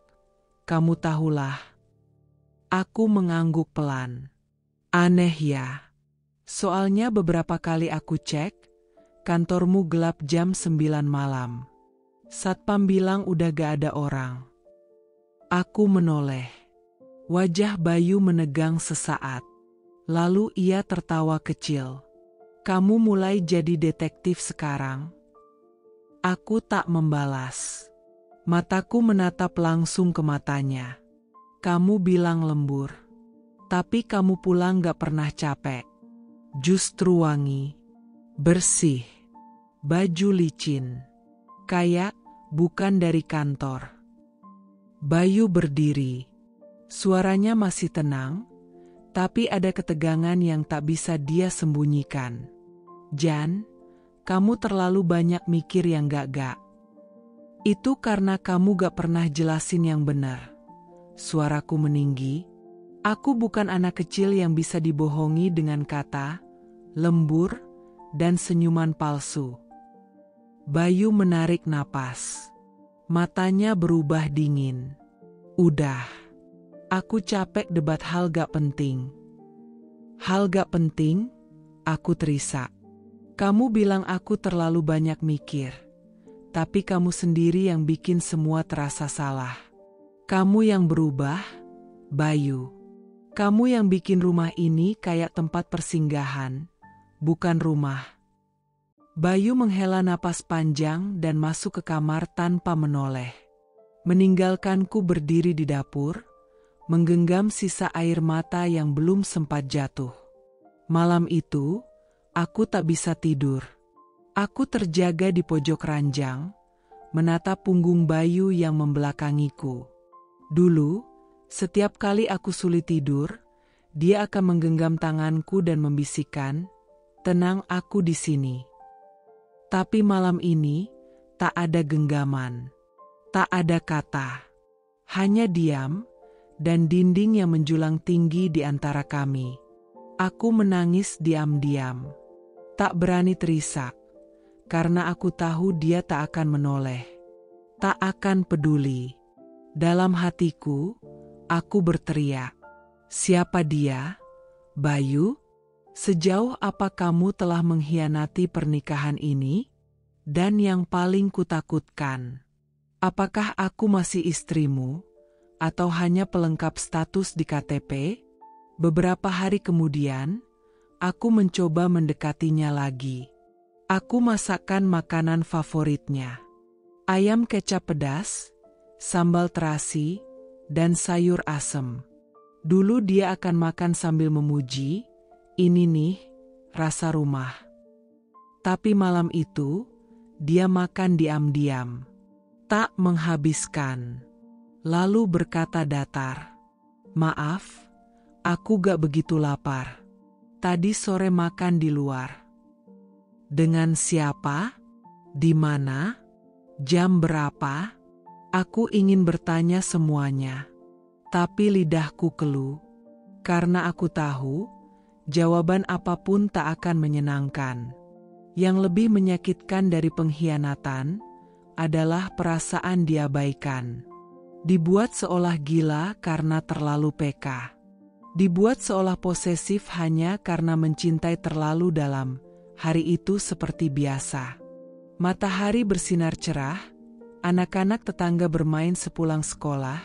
kamu tahulah. Aku mengangguk pelan. Aneh ya. Soalnya beberapa kali aku cek, kantormu gelap jam 9 malam. Satpam bilang udah gak ada orang. Aku menoleh. Wajah Bayu menegang sesaat. Lalu ia tertawa kecil. Kamu mulai jadi detektif sekarang? Aku tak membalas. Mataku menatap langsung ke matanya. Kamu bilang lembur. Tapi kamu pulang gak pernah capek. Justru wangi. Bersih. Baju licin. Kayak bukan dari kantor. Bayu berdiri. Suaranya masih tenang, tapi ada ketegangan yang tak bisa dia sembunyikan. Jan, kamu terlalu banyak mikir yang gak-gak. Itu karena kamu gak pernah jelasin yang benar. Suaraku meninggi. Aku bukan anak kecil yang bisa dibohongi dengan kata, lembur, dan senyuman palsu. Bayu menarik napas. Matanya berubah dingin. Udah. Aku capek debat hal gak penting. Hal gak penting? Aku terisak. Kamu bilang aku terlalu banyak mikir. Tapi kamu sendiri yang bikin semua terasa salah. Kamu yang berubah, Bayu. Kamu yang bikin rumah ini kayak tempat persinggahan, bukan rumah. Bayu menghela napas panjang dan masuk ke kamar tanpa menoleh. Meninggalkanku berdiri di dapur, menggenggam sisa air mata yang belum sempat jatuh. Malam itu, aku tak bisa tidur. Aku terjaga di pojok ranjang, menatap punggung Bayu yang membelakangiku. Dulu, Setiap kali aku sulit tidur, dia akan menggenggam tanganku dan membisikkan, "Tenang, aku di sini." Tapi malam ini, tak ada genggaman. Tak ada kata. Hanya diam, dan dinding yang menjulang tinggi di antara kami. Aku menangis diam-diam. Tak berani terisak, karena aku tahu dia tak akan menoleh. Tak akan peduli. Dalam hatiku, aku berteriak, "Siapa dia? Bayu? Sejauh apa kamu telah mengkhianati pernikahan ini?" Dan yang paling kutakutkan, apakah aku masih istrimu, atau hanya pelengkap status di KTP? Beberapa hari kemudian, aku mencoba mendekatinya lagi. Aku masakkan makanan favoritnya. Ayam kecap pedas, sambal terasi, dan sayur asem. Dulu dia akan makan sambil memuji, "Ini nih, rasa rumah." Tapi malam itu, dia makan diam-diam. Tak menghabiskan. Lalu berkata datar, "Maaf, aku gak begitu lapar. Tadi sore makan di luar." Dengan siapa? Di mana? Jam berapa? Aku ingin bertanya semuanya. Tapi lidahku keluh. Karena aku tahu, jawaban apapun tak akan menyenangkan. Yang lebih menyakitkan dari pengkhianatan adalah perasaan diabaikan. Dibuat seolah gila karena terlalu peka. Dibuat seolah posesif hanya karena mencintai terlalu dalam. Hari itu seperti biasa. Matahari bersinar cerah, anak-anak tetangga bermain sepulang sekolah,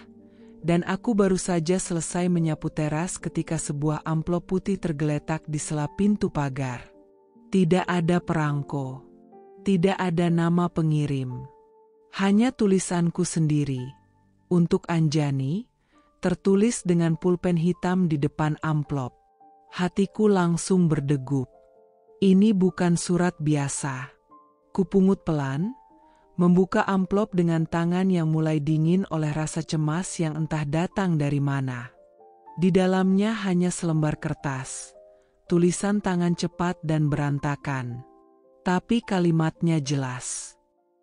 dan aku baru saja selesai menyapu teras ketika sebuah amplop putih tergeletak di sela pintu pagar. Tidak ada perangko. Tidak ada nama pengirim. Hanya tulisanku sendiri. Untuk Anjani, tertulis dengan pulpen hitam di depan amplop. Hatiku langsung berdegup. Ini bukan surat biasa. Kupungut pelan, membuka amplop dengan tangan yang mulai dingin oleh rasa cemas yang entah datang dari mana. Di dalamnya hanya selembar kertas. Tulisan tangan cepat dan berantakan. Tapi kalimatnya jelas.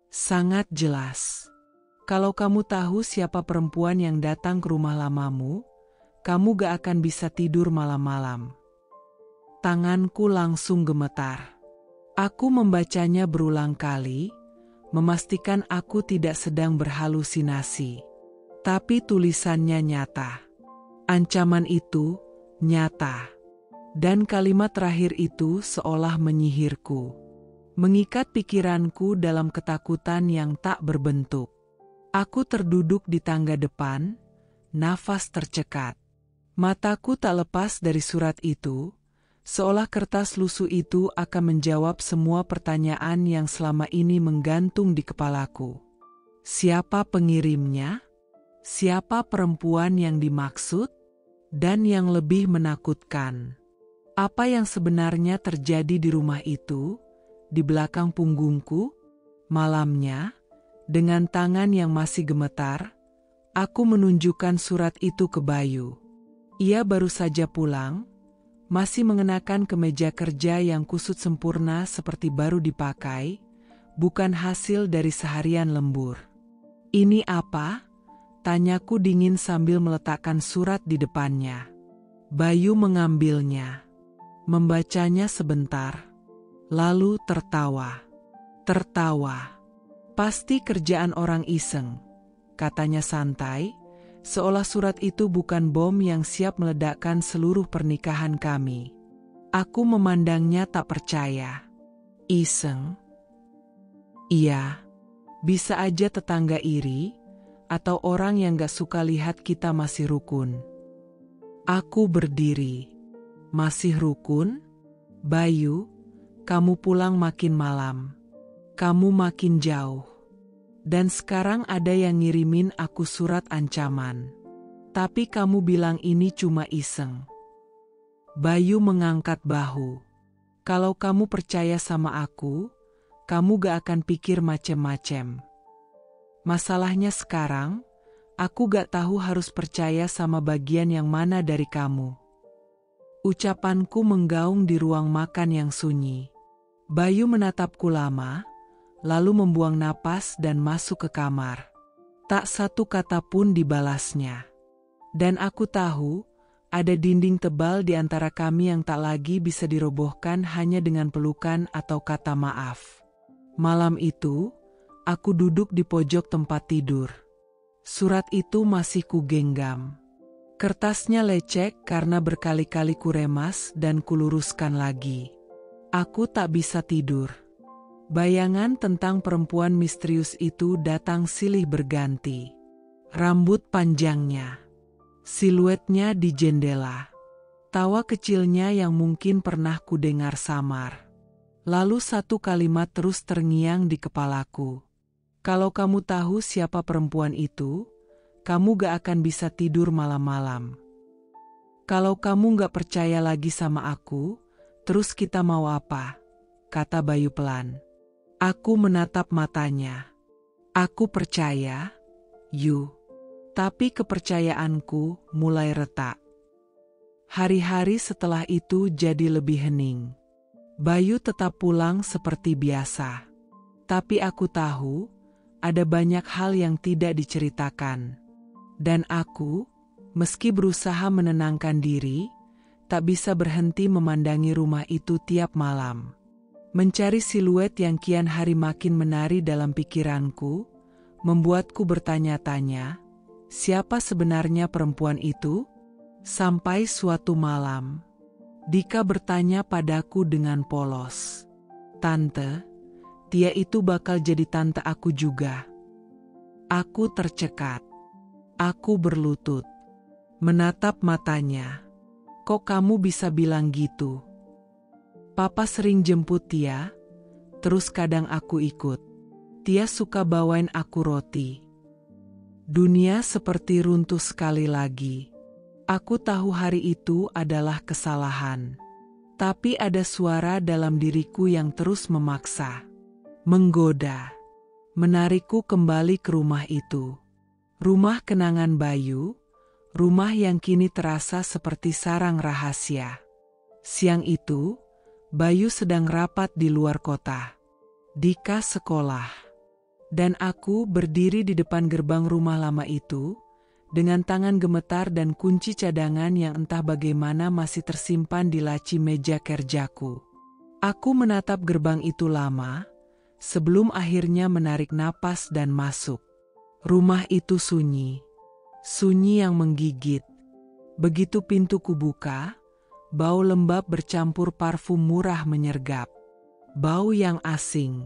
Sangat jelas. Kalau kamu tahu siapa perempuan yang datang ke rumah lamamu, kamu gak akan bisa tidur malam-malam. Tanganku langsung gemetar. Aku membacanya berulang kali, memastikan aku tidak sedang berhalusinasi. Tapi tulisannya nyata. Ancaman itu nyata. Dan kalimat terakhir itu seolah menyihirku. Mengikat pikiranku dalam ketakutan yang tak berbentuk. Aku terduduk di tangga depan, nafas tercekat. Mataku tak lepas dari surat itu, seolah kertas lusuh itu akan menjawab semua pertanyaan yang selama ini menggantung di kepalaku. Siapa pengirimnya? Siapa perempuan yang dimaksud? Dan yang lebih menakutkan, apa yang sebenarnya terjadi di rumah itu, di belakang punggungku? Malamnya, dengan tangan yang masih gemetar, aku menunjukkan surat itu ke Bayu. Ia baru saja pulang, masih mengenakan kemeja kerja yang kusut sempurna seperti baru dipakai, bukan hasil dari seharian lembur. "Ini apa?" tanyaku dingin sambil meletakkan surat di depannya. Bayu mengambilnya. Membacanya sebentar, lalu tertawa. Tertawa. "Pasti kerjaan orang iseng," katanya santai, seolah surat itu bukan bom yang siap meledakkan seluruh pernikahan kami. Aku memandangnya tak percaya. "Iseng?" "Iya, bisa aja tetangga iri, atau orang yang gak suka lihat kita masih rukun." Aku berdiri. "Masih rukun? Bayu, kamu pulang makin malam. Kamu makin jauh. Dan sekarang ada yang ngirimin aku surat ancaman. Tapi kamu bilang ini cuma iseng." Bayu mengangkat bahu. "Kalau kamu percaya sama aku, kamu gak akan pikir macem-macem. Masalahnya sekarang, Aku gak tahu harus percaya sama bagian yang mana dari kamu. Ucapanku menggaung di ruang makan yang sunyi. Bayu menatapku lama, lalu membuang napas dan masuk ke kamar. Tak satu kata pun dibalasnya. Dan aku tahu, ada dinding tebal di antara kami yang tak lagi bisa dirobohkan hanya dengan pelukan atau kata maaf. Malam itu, aku duduk di pojok tempat tidur. Surat itu masih kugenggam. Kertasnya lecek karena berkali-kali kuremas dan kuluruskan lagi. Aku tak bisa tidur. Bayangan tentang perempuan misterius itu datang silih berganti. Rambut panjangnya, siluetnya di jendela, tawa kecilnya yang mungkin pernah kudengar samar. Lalu satu kalimat terus terngiang di kepalaku. Kalau kamu tahu siapa perempuan itu, kamu gak akan bisa tidur malam-malam. Kalau kamu gak percaya lagi sama aku, terus kita mau apa? Kata Bayu pelan. Aku menatap matanya. Aku percaya, Yu. Tapi kepercayaanku mulai retak. Hari-hari setelah itu jadi lebih hening. Bayu tetap pulang seperti biasa. Tapi aku tahu, ada banyak hal yang tidak diceritakan. Dan aku, meski berusaha menenangkan diri, tak bisa berhenti memandangi rumah itu tiap malam. Mencari siluet yang kian hari makin menari dalam pikiranku, membuatku bertanya-tanya, siapa sebenarnya perempuan itu? Sampai suatu malam, Dika bertanya padaku dengan polos, "Tante, Tia itu bakal jadi tante aku juga." Aku tercekat. Aku berlutut, menatap matanya. Kok kamu bisa bilang gitu? Papa sering jemput Tia, terus kadang aku ikut. Tia suka bawain aku roti. Dunia seperti runtuh sekali lagi. Aku tahu hari itu adalah kesalahan. Tapi ada suara dalam diriku yang terus memaksa, menggoda, menarikku kembali ke rumah itu. Rumah kenangan Bayu, rumah yang kini terasa seperti sarang rahasia. Siang itu, Bayu sedang rapat di luar kota. Dika sekolah. Dan aku berdiri di depan gerbang rumah lama itu, dengan tangan gemetar dan kunci cadangan yang entah bagaimana masih tersimpan di laci meja kerjaku. Aku menatap gerbang itu lama, sebelum akhirnya menarik napas dan masuk. Rumah itu sunyi. Sunyi yang menggigit. Begitu pintu kubuka, bau lembab bercampur parfum murah menyergap. Bau yang asing.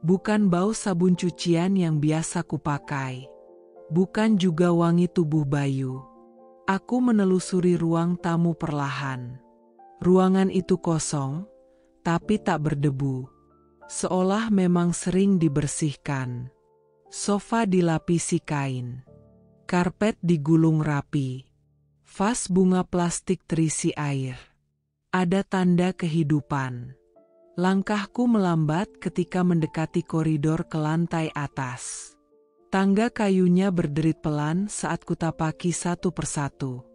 Bukan bau sabun cucian yang biasa kupakai. Bukan juga wangi tubuh Bayu. Aku menelusuri ruang tamu perlahan. Ruangan itu kosong, tapi tak berdebu. Seolah memang sering dibersihkan. Sofa dilapisi kain. Karpet digulung rapi. Vas bunga plastik terisi air. Ada tanda kehidupan. Langkahku melambat ketika mendekati koridor ke lantai atas. Tangga kayunya berderit pelan saat kutapaki satu persatu.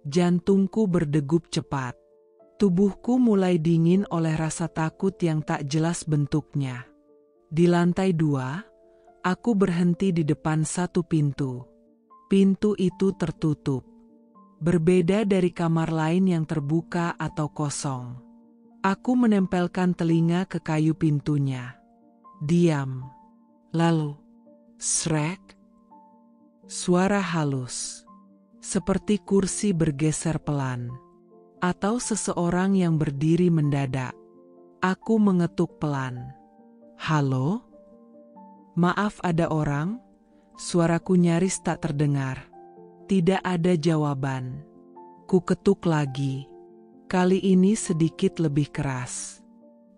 Jantungku berdegup cepat. Tubuhku mulai dingin oleh rasa takut yang tak jelas bentuknya. Di lantai 2, aku berhenti di depan satu pintu. Pintu itu tertutup. Berbeda dari kamar lain yang terbuka atau kosong. Aku menempelkan telinga ke kayu pintunya. Diam. Lalu, srek. Suara halus. Seperti kursi bergeser pelan. Atau seseorang yang berdiri mendadak. Aku mengetuk pelan. Halo? Maaf, ada orang? Suaraku nyaris tak terdengar. Tidak ada jawaban. Ku ketuk lagi. Kali ini sedikit lebih keras.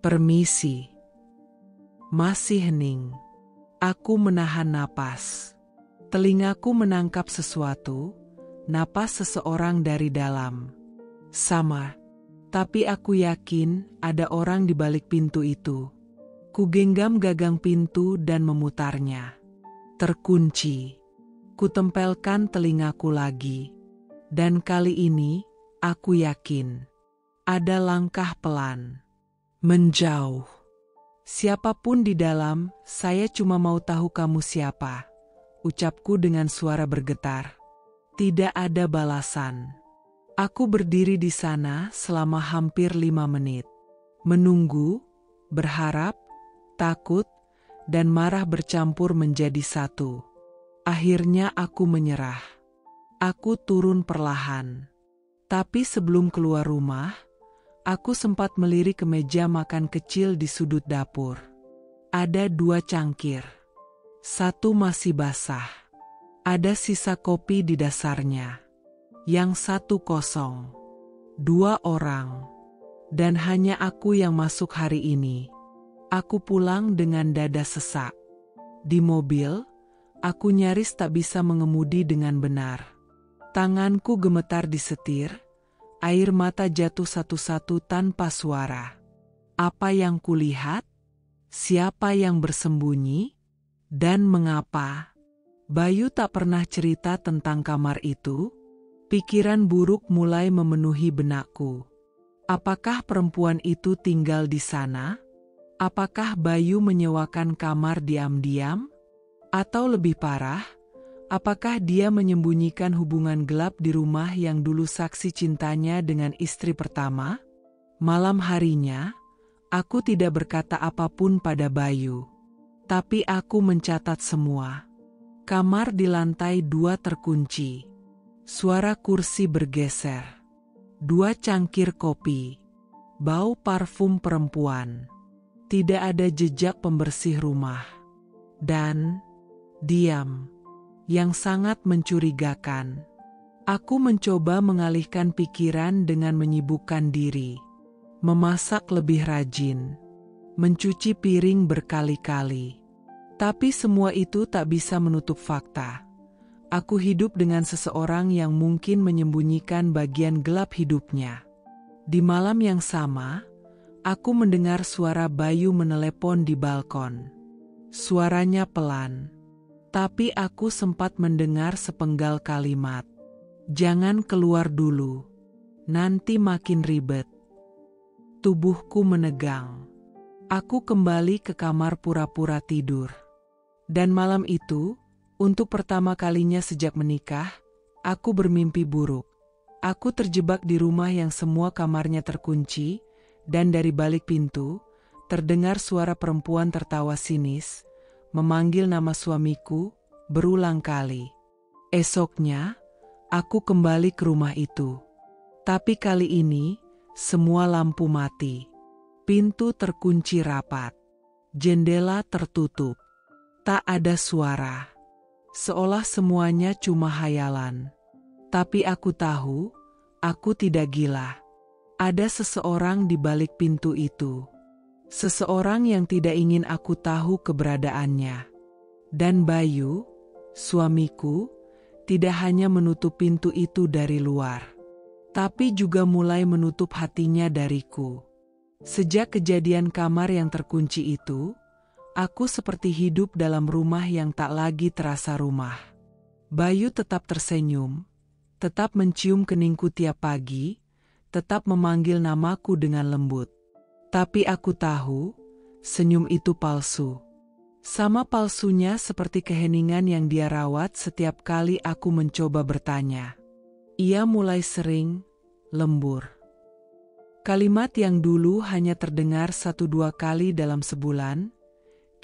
Permisi. Masih hening. Aku menahan napas. Telingaku menangkap sesuatu, napas seseorang dari dalam. Sama. Tapi aku yakin ada orang di balik pintu itu. Ku genggam gagang pintu dan memutarnya. Terkunci. Kutempelkan telingaku lagi. Dan kali ini, aku yakin. Ada langkah pelan. Menjauh. Siapapun di dalam, saya cuma mau tahu kamu siapa. Ucapku dengan suara bergetar. Tidak ada balasan. Aku berdiri di sana selama hampir 5 menit. Menunggu, berharap, takut, dan marah bercampur menjadi satu. Akhirnya aku menyerah. Aku turun perlahan. Tapi sebelum keluar rumah, aku sempat melirik ke meja makan kecil di sudut dapur. Ada 2 cangkir. Satu masih basah. Ada sisa kopi di dasarnya. Yang satu kosong. 2 orang. Dan hanya aku yang masuk hari ini. Aku pulang dengan dada sesak. Di mobil, aku nyaris tak bisa mengemudi dengan benar. Tanganku gemetar di setir, air mata jatuh satu-satu tanpa suara. Apa yang kulihat? Siapa yang bersembunyi? Dan mengapa? Bayu tak pernah cerita tentang kamar itu. Pikiran buruk mulai memenuhi benakku. Apakah perempuan itu tinggal di sana? Apakah Bayu menyewakan kamar diam-diam? Atau lebih parah, apakah dia menyembunyikan hubungan gelap di rumah yang dulu saksi cintanya dengan istri pertama? Malam harinya, aku tidak berkata apapun pada Bayu. Tapi aku mencatat semua. Kamar di lantai 2 terkunci. Suara kursi bergeser. 2 cangkir kopi. Bau parfum perempuan. Tidak ada jejak pembersih rumah. Dan diam. Yang sangat mencurigakan. Aku mencoba mengalihkan pikiran dengan menyibukkan diri. Memasak lebih rajin. Mencuci piring berkali-kali. Tapi semua itu tak bisa menutup fakta. Aku hidup dengan seseorang yang mungkin menyembunyikan bagian gelap hidupnya. Di malam yang sama, aku mendengar suara Bayu menelepon di balkon. Suaranya pelan. Tapi aku sempat mendengar sepenggal kalimat. Jangan keluar dulu. Nanti makin ribet. Tubuhku menegang. Aku kembali ke kamar pura-pura tidur. Dan malam itu, untuk pertama kalinya sejak menikah, aku bermimpi buruk. Aku terjebak di rumah yang semua kamarnya terkunci, dan dari balik pintu, terdengar suara perempuan tertawa sinis, memanggil nama suamiku berulang kali. Esoknya, aku kembali ke rumah itu. Tapi kali ini, semua lampu mati. Pintu terkunci rapat. Jendela tertutup. Tak ada suara. Seolah semuanya cuma hayalan. Tapi aku tahu, aku tidak gila. Ada seseorang di balik pintu itu. Seseorang yang tidak ingin aku tahu keberadaannya. Dan Bayu, suamiku, tidak hanya menutup pintu itu dari luar, tapi juga mulai menutup hatinya dariku. Sejak kejadian kamar yang terkunci itu, aku seperti hidup dalam rumah yang tak lagi terasa rumah. Bayu tetap tersenyum, tetap mencium keningku tiap pagi, tetap memanggil namaku dengan lembut. Tapi aku tahu, senyum itu palsu. Sama palsunya seperti keheningan yang dia rawat setiap kali aku mencoba bertanya. Ia mulai sering, lembur. Kalimat yang dulu hanya terdengar 1-2 kali dalam sebulan,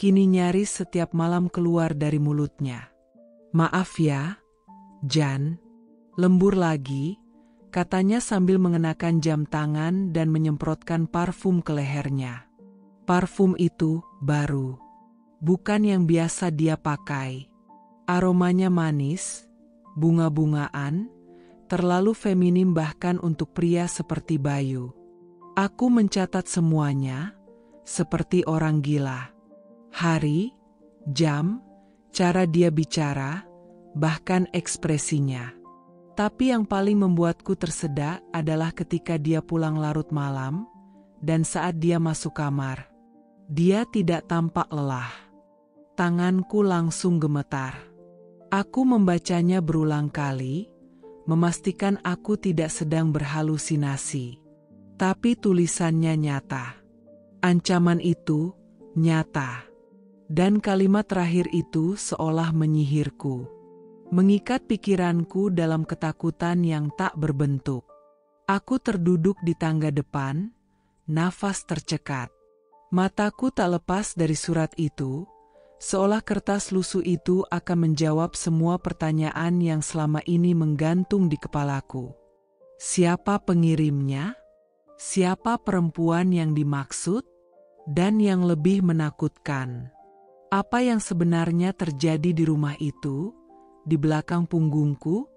kini nyaris setiap malam keluar dari mulutnya. Maaf ya, Jan. Lembur lagi, katanya sambil mengenakan jam tangan dan menyemprotkan parfum ke lehernya. Parfum itu baru. Bukan yang biasa dia pakai. Aromanya manis, bunga-bungaan, terlalu feminim bahkan untuk pria seperti Bayu. Aku mencatat semuanya, seperti orang gila. Hari, jam, cara dia bicara, bahkan ekspresinya. Tapi yang paling membuatku tersedak adalah ketika dia pulang larut malam, dan saat dia masuk kamar. Dia tidak tampak lelah. Tanganku langsung gemetar. Aku membacanya berulang kali, memastikan aku tidak sedang berhalusinasi. Tapi tulisannya nyata. Ancaman itu nyata. Dan kalimat terakhir itu seolah menyihirku. Mengikat pikiranku dalam ketakutan yang tak berbentuk. Aku terduduk di tangga depan, nafas tercekat. Mataku tak lepas dari surat itu, seolah kertas lusuh itu akan menjawab semua pertanyaan yang selama ini menggantung di kepalaku. Siapa pengirimnya? Siapa perempuan yang dimaksud? Dan yang lebih menakutkan, apa yang sebenarnya terjadi di rumah itu, di belakang punggungku?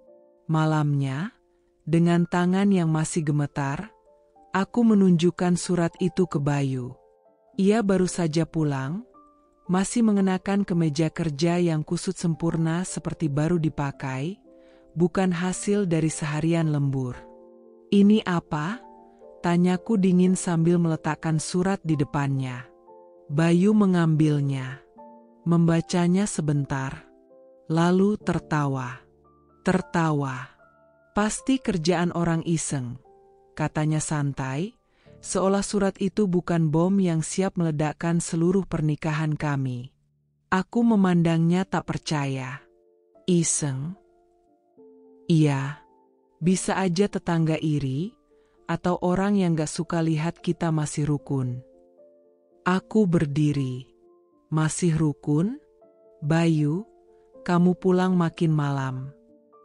Malamnya, dengan tangan yang masih gemetar, aku menunjukkan surat itu ke Bayu. Ia baru saja pulang, masih mengenakan kemeja kerja yang kusut sempurna seperti baru dipakai, bukan hasil dari seharian lembur. "Ini apa?" tanyaku dingin sambil meletakkan surat di depannya. Bayu mengambilnya, membacanya sebentar, lalu tertawa. Tertawa. "Pasti kerjaan orang iseng," katanya santai, seolah surat itu bukan bom yang siap meledakkan seluruh pernikahan kami. Aku memandangnya tak percaya. "Iseng?" "Iya, bisa aja tetangga iri, atau orang yang gak suka lihat kita masih rukun." Aku berdiri. "Masih rukun? Bayu, kamu pulang makin malam.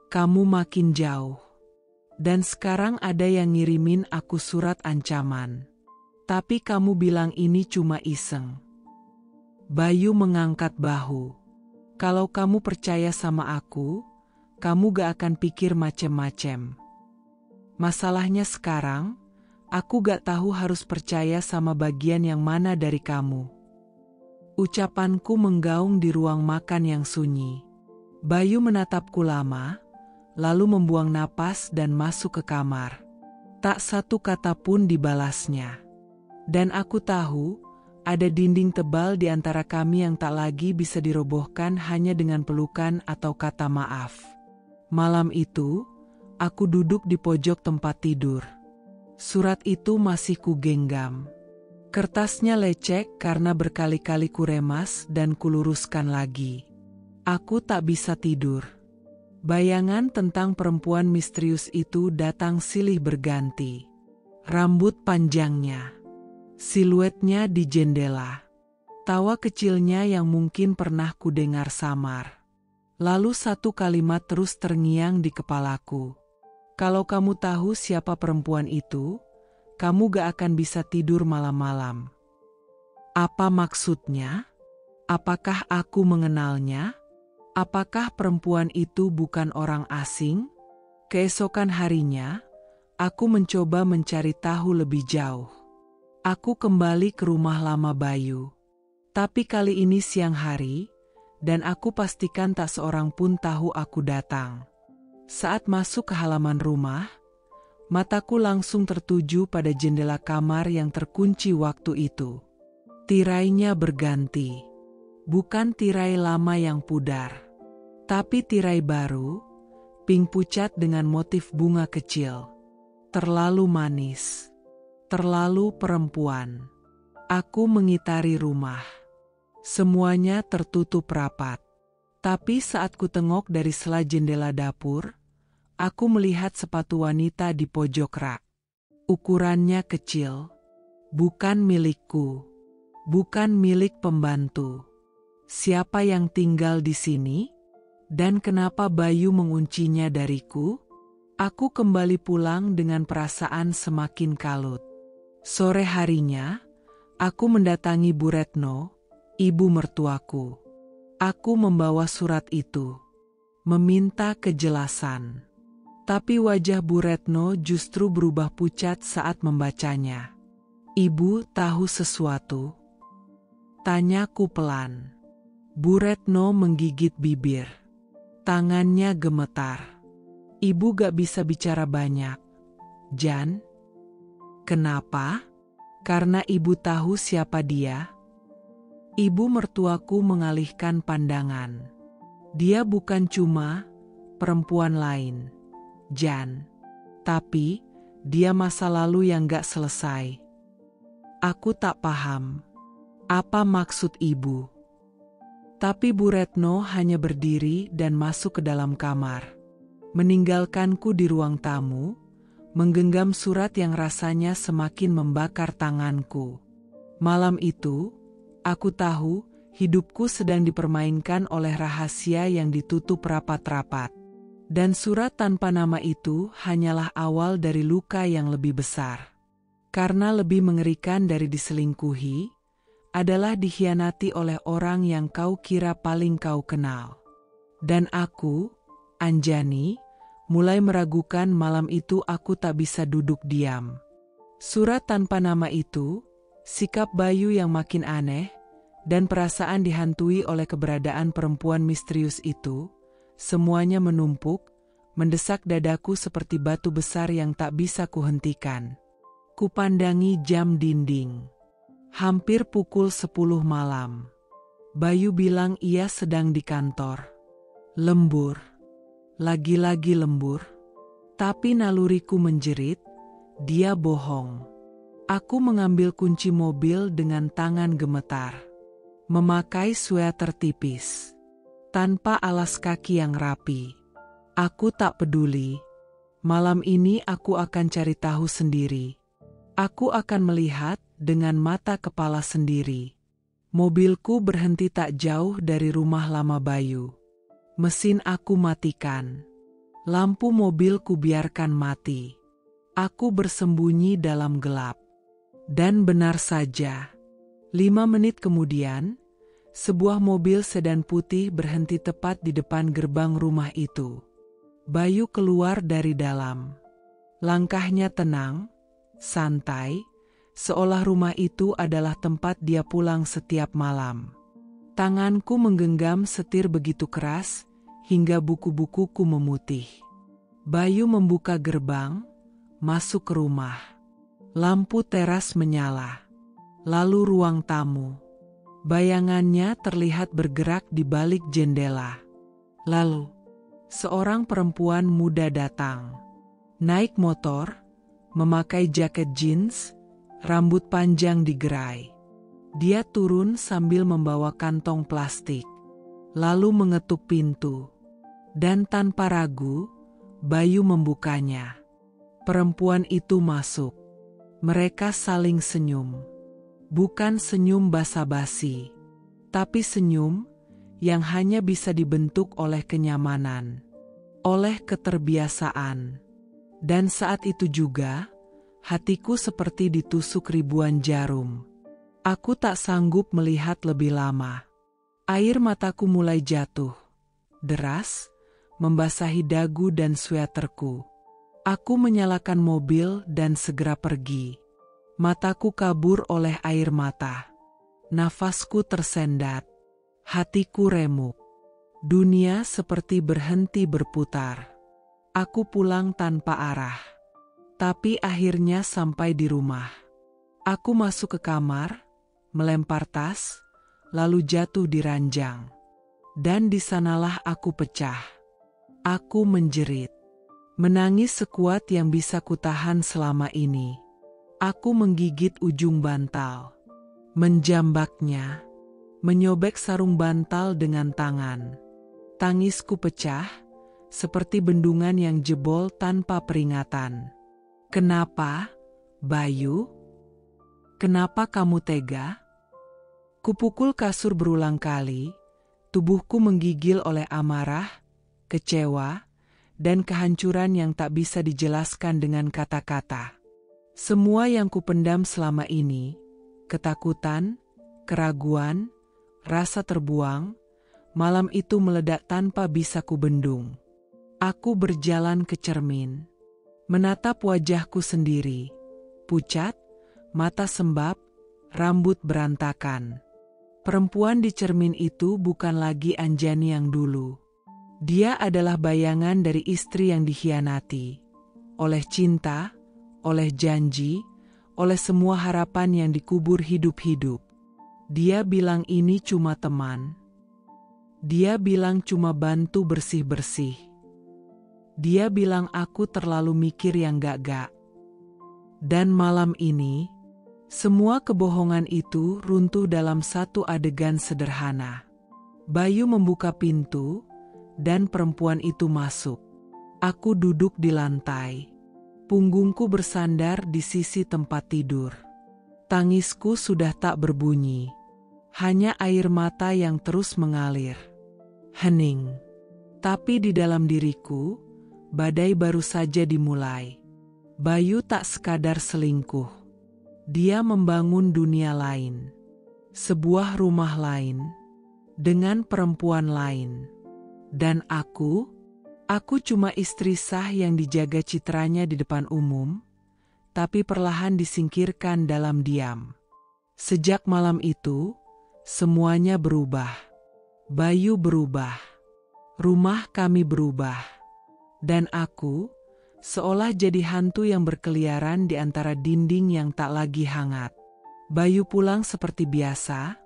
Kamu makin jauh. Dan sekarang ada yang ngirimin aku surat ancaman. Tapi kamu bilang ini cuma iseng." Bayu mengangkat bahu. "Kalau kamu percaya sama aku, kamu gak akan pikir macem-macem. Masalahnya sekarang, aku gak tahu harus percaya sama bagian yang mana dari kamu." Ucapanku menggaung di ruang makan yang sunyi. Bayu menatapku lama, lalu membuang napas dan masuk ke kamar. Tak satu kata pun dibalasnya. Dan aku tahu, ada dinding tebal di antara kami yang tak lagi bisa dirobohkan hanya dengan pelukan atau kata maaf. Malam itu, aku duduk di pojok tempat tidur. Surat itu masih kugenggam. Kertasnya lecek karena berkali-kali kuremas dan kuluruskan lagi. Aku tak bisa tidur. Bayangan tentang perempuan misterius itu datang silih berganti. Rambut panjangnya, siluetnya di jendela, tawa kecilnya yang mungkin pernah kudengar samar. Lalu satu kalimat terus terngiang di kepalaku. "Kalau kamu tahu siapa perempuan itu, kamu gak akan bisa tidur malam-malam." Apa maksudnya? Apakah aku mengenalnya? Apakah perempuan itu bukan orang asing? Keesokan harinya, aku mencoba mencari tahu lebih jauh. Aku kembali ke rumah lama Bayu. Tapi kali ini siang hari, dan aku pastikan tak seorang pun tahu aku datang. Saat masuk ke halaman rumah, mataku langsung tertuju pada jendela kamar yang terkunci waktu itu. Tirainya berganti. Bukan tirai lama yang pudar, tapi tirai baru, pink pucat dengan motif bunga kecil. Terlalu manis. Terlalu perempuan. Aku mengitari rumah. Semuanya tertutup rapat. Tapi saat ku tengok dari sela jendela dapur, aku melihat sepatu wanita di pojok rak. Ukurannya kecil. Bukan milikku. Bukan milik pembantu. Siapa yang tinggal di sini? Dan kenapa Bayu menguncinya dariku? Aku kembali pulang dengan perasaan semakin kalut. Sore harinya, aku mendatangi Bu Retno, ibu mertuaku. Aku membawa surat itu, meminta kejelasan. Tapi wajah Bu Retno justru berubah pucat saat membacanya. "Ibu tahu sesuatu?" tanyaku pelan. Bu Retno menggigit bibir. Tangannya gemetar. "Ibu gak bisa bicara banyak, Jan." "Kenapa?" "Karena ibu tahu siapa dia." Ibu mertuaku mengalihkan pandangan. Dia bukan cuma perempuan lain, Jan. Tapi, dia masa lalu yang gak selesai. Aku tak paham. Apa maksud ibu? Tapi Bu Retno hanya berdiri dan masuk ke dalam kamar. Meninggalkanku di ruang tamu, menggenggam surat yang rasanya semakin membakar tanganku. Malam itu, aku tahu hidupku sedang dipermainkan oleh rahasia yang ditutup rapat-rapat. Dan surat tanpa nama itu hanyalah awal dari luka yang lebih besar. Karena lebih mengerikan dari diselingkuhi, adalah dikhianati oleh orang yang kau kira paling kau kenal. Dan aku, Anjani, mulai meragukan malam itu aku tak bisa duduk diam. Surat tanpa nama itu, sikap Bayu yang makin aneh, dan perasaan dihantui oleh keberadaan perempuan misterius itu, semuanya menumpuk, mendesak dadaku seperti batu besar yang tak bisa kuhentikan. Kupandangi jam dinding. Hampir pukul 10 malam. Bayu bilang ia sedang di kantor. Lembur. Lagi-lagi lembur. Tapi naluriku menjerit, dia bohong. Aku mengambil kunci mobil dengan tangan gemetar. Memakai sweater tipis. Tanpa alas kaki yang rapi. Aku tak peduli. Malam ini aku akan cari tahu sendiri. Aku akan melihat dengan mata kepala sendiri. Mobilku berhenti tak jauh dari rumah lama Bayu. Mesin aku matikan. Lampu mobilku biarkan mati. Aku bersembunyi dalam gelap. Dan benar saja, 5 menit kemudian, sebuah mobil sedan putih berhenti tepat di depan gerbang rumah itu. Bayu keluar dari dalam. Langkahnya tenang, santai, seolah rumah itu adalah tempat dia pulang setiap malam. Tanganku menggenggam setir begitu keras, hingga buku-bukuku memutih. Bayu membuka gerbang, masuk ke rumah. Lampu teras menyala. Lalu ruang tamu. Bayangannya terlihat bergerak di balik jendela. Lalu, seorang perempuan muda datang. Naik motor, memakai jaket jeans, rambut panjang digerai. Dia turun sambil membawa kantong plastik. Lalu mengetuk pintu. Dan tanpa ragu, Bayu membukanya. Perempuan itu masuk. Mereka saling senyum. Bukan senyum basa-basi, tapi senyum yang hanya bisa dibentuk oleh kenyamanan, oleh keterbiasaan. Dan saat itu juga, hatiku seperti ditusuk ribuan jarum. Aku tak sanggup melihat lebih lama. Air mataku mulai jatuh, deras, membasahi dagu dan sweaterku. Aku menyalakan mobil dan segera pergi. Mataku kabur oleh air mata. Nafasku tersendat. Hatiku remuk. Dunia seperti berhenti berputar. Aku pulang tanpa arah. Tapi akhirnya sampai di rumah. Aku masuk ke kamar, melempar tas, lalu jatuh di ranjang. Dan di sanalah aku pecah. Aku menjerit. Menangis sekuat yang bisa kutahan selama ini. Aku menggigit ujung bantal, menjambaknya, menyobek sarung bantal dengan tangan. Tangisku pecah, seperti bendungan yang jebol tanpa peringatan. Kenapa, Bayu? Kenapa kamu tega? Kupukul kasur berulang kali, tubuhku menggigil oleh amarah, kecewa, dan kehancuran yang tak bisa dijelaskan dengan kata-kata. Semua yang kupendam selama ini, ketakutan, keraguan, rasa terbuang, malam itu meledak tanpa bisa kubendung. Aku berjalan ke cermin, menatap wajahku sendiri, pucat, mata sembab, rambut berantakan. Perempuan di cermin itu bukan lagi Anjani yang dulu. Dia adalah bayangan dari istri yang dikhianati, oleh cinta, oleh janji, oleh semua harapan yang dikubur hidup-hidup. Dia bilang ini cuma teman. Dia bilang cuma bantu bersih-bersih. Dia bilang aku terlalu mikir yang gak-gak. Dan malam ini, semua kebohongan itu runtuh dalam satu adegan sederhana. Bayu membuka pintu, dan perempuan itu masuk. Aku duduk di lantai. Punggungku bersandar di sisi tempat tidur. Tangisku sudah tak berbunyi. Hanya air mata yang terus mengalir. Hening. Tapi di dalam diriku, badai baru saja dimulai. Bayu tak sekadar selingkuh. Dia membangun dunia lain. Sebuah rumah lain. Dengan perempuan lain. Dan aku cuma istri sah yang dijaga citranya di depan umum, tapi perlahan disingkirkan dalam diam. Sejak malam itu, semuanya berubah. Bayu berubah. Rumah kami berubah. Dan aku, seolah jadi hantu yang berkeliaran di antara dinding yang tak lagi hangat. Bayu pulang seperti biasa,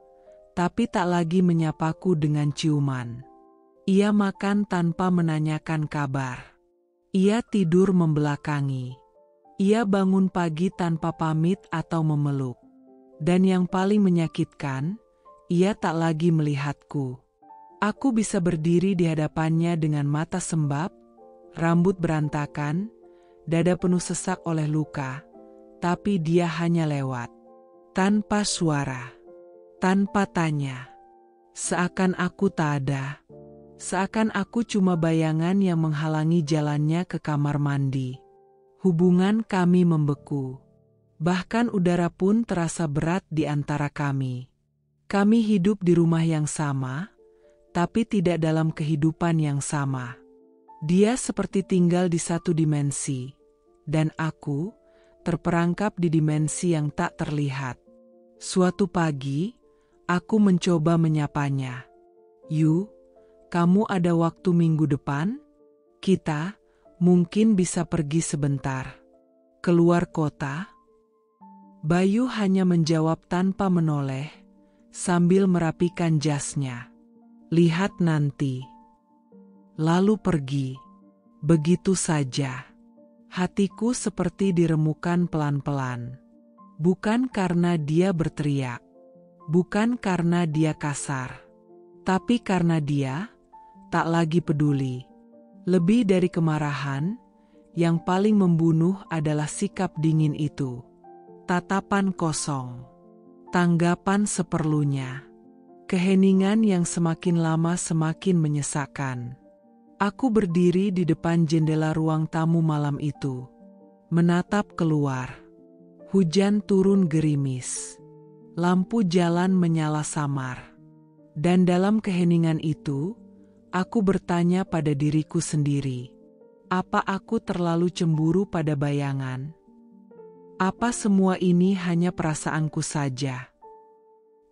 tapi tak lagi menyapaku dengan ciuman. Ia makan tanpa menanyakan kabar. Ia tidur membelakangi. Ia bangun pagi tanpa pamit atau memeluk. Dan yang paling menyakitkan, ia tak lagi melihatku. Aku bisa berdiri di hadapannya dengan mata sembab, rambut berantakan, dada penuh sesak oleh luka, tapi dia hanya lewat. Tanpa suara, tanpa tanya. Seakan aku tak ada. Seakan aku cuma bayangan yang menghalangi jalannya ke kamar mandi. Hubungan kami membeku. Bahkan udara pun terasa berat di antara kami. Kami hidup di rumah yang sama, tapi tidak dalam kehidupan yang sama. Dia seperti tinggal di satu dimensi, dan aku terperangkap di dimensi yang tak terlihat. Suatu pagi, aku mencoba menyapanya. "Yu, kamu ada waktu minggu depan? Kita mungkin bisa pergi sebentar. Keluar kota?" Bayu hanya menjawab tanpa menoleh, sambil merapikan jasnya. "Lihat nanti." Lalu pergi. Begitu saja. Hatiku seperti diremukan pelan-pelan. Bukan karena dia berteriak. Bukan karena dia kasar. Tapi karena dia tak lagi peduli. Lebih dari kemarahan, yang paling membunuh adalah sikap dingin itu. Tatapan kosong. Tanggapan seperlunya. Keheningan yang semakin lama semakin menyesakkan. Aku berdiri di depan jendela ruang tamu malam itu. Menatap keluar. Hujan turun gerimis. Lampu jalan menyala samar. Dan dalam keheningan itu, aku bertanya pada diriku sendiri. Apa aku terlalu cemburu pada bayangan? Apa semua ini hanya perasaanku saja?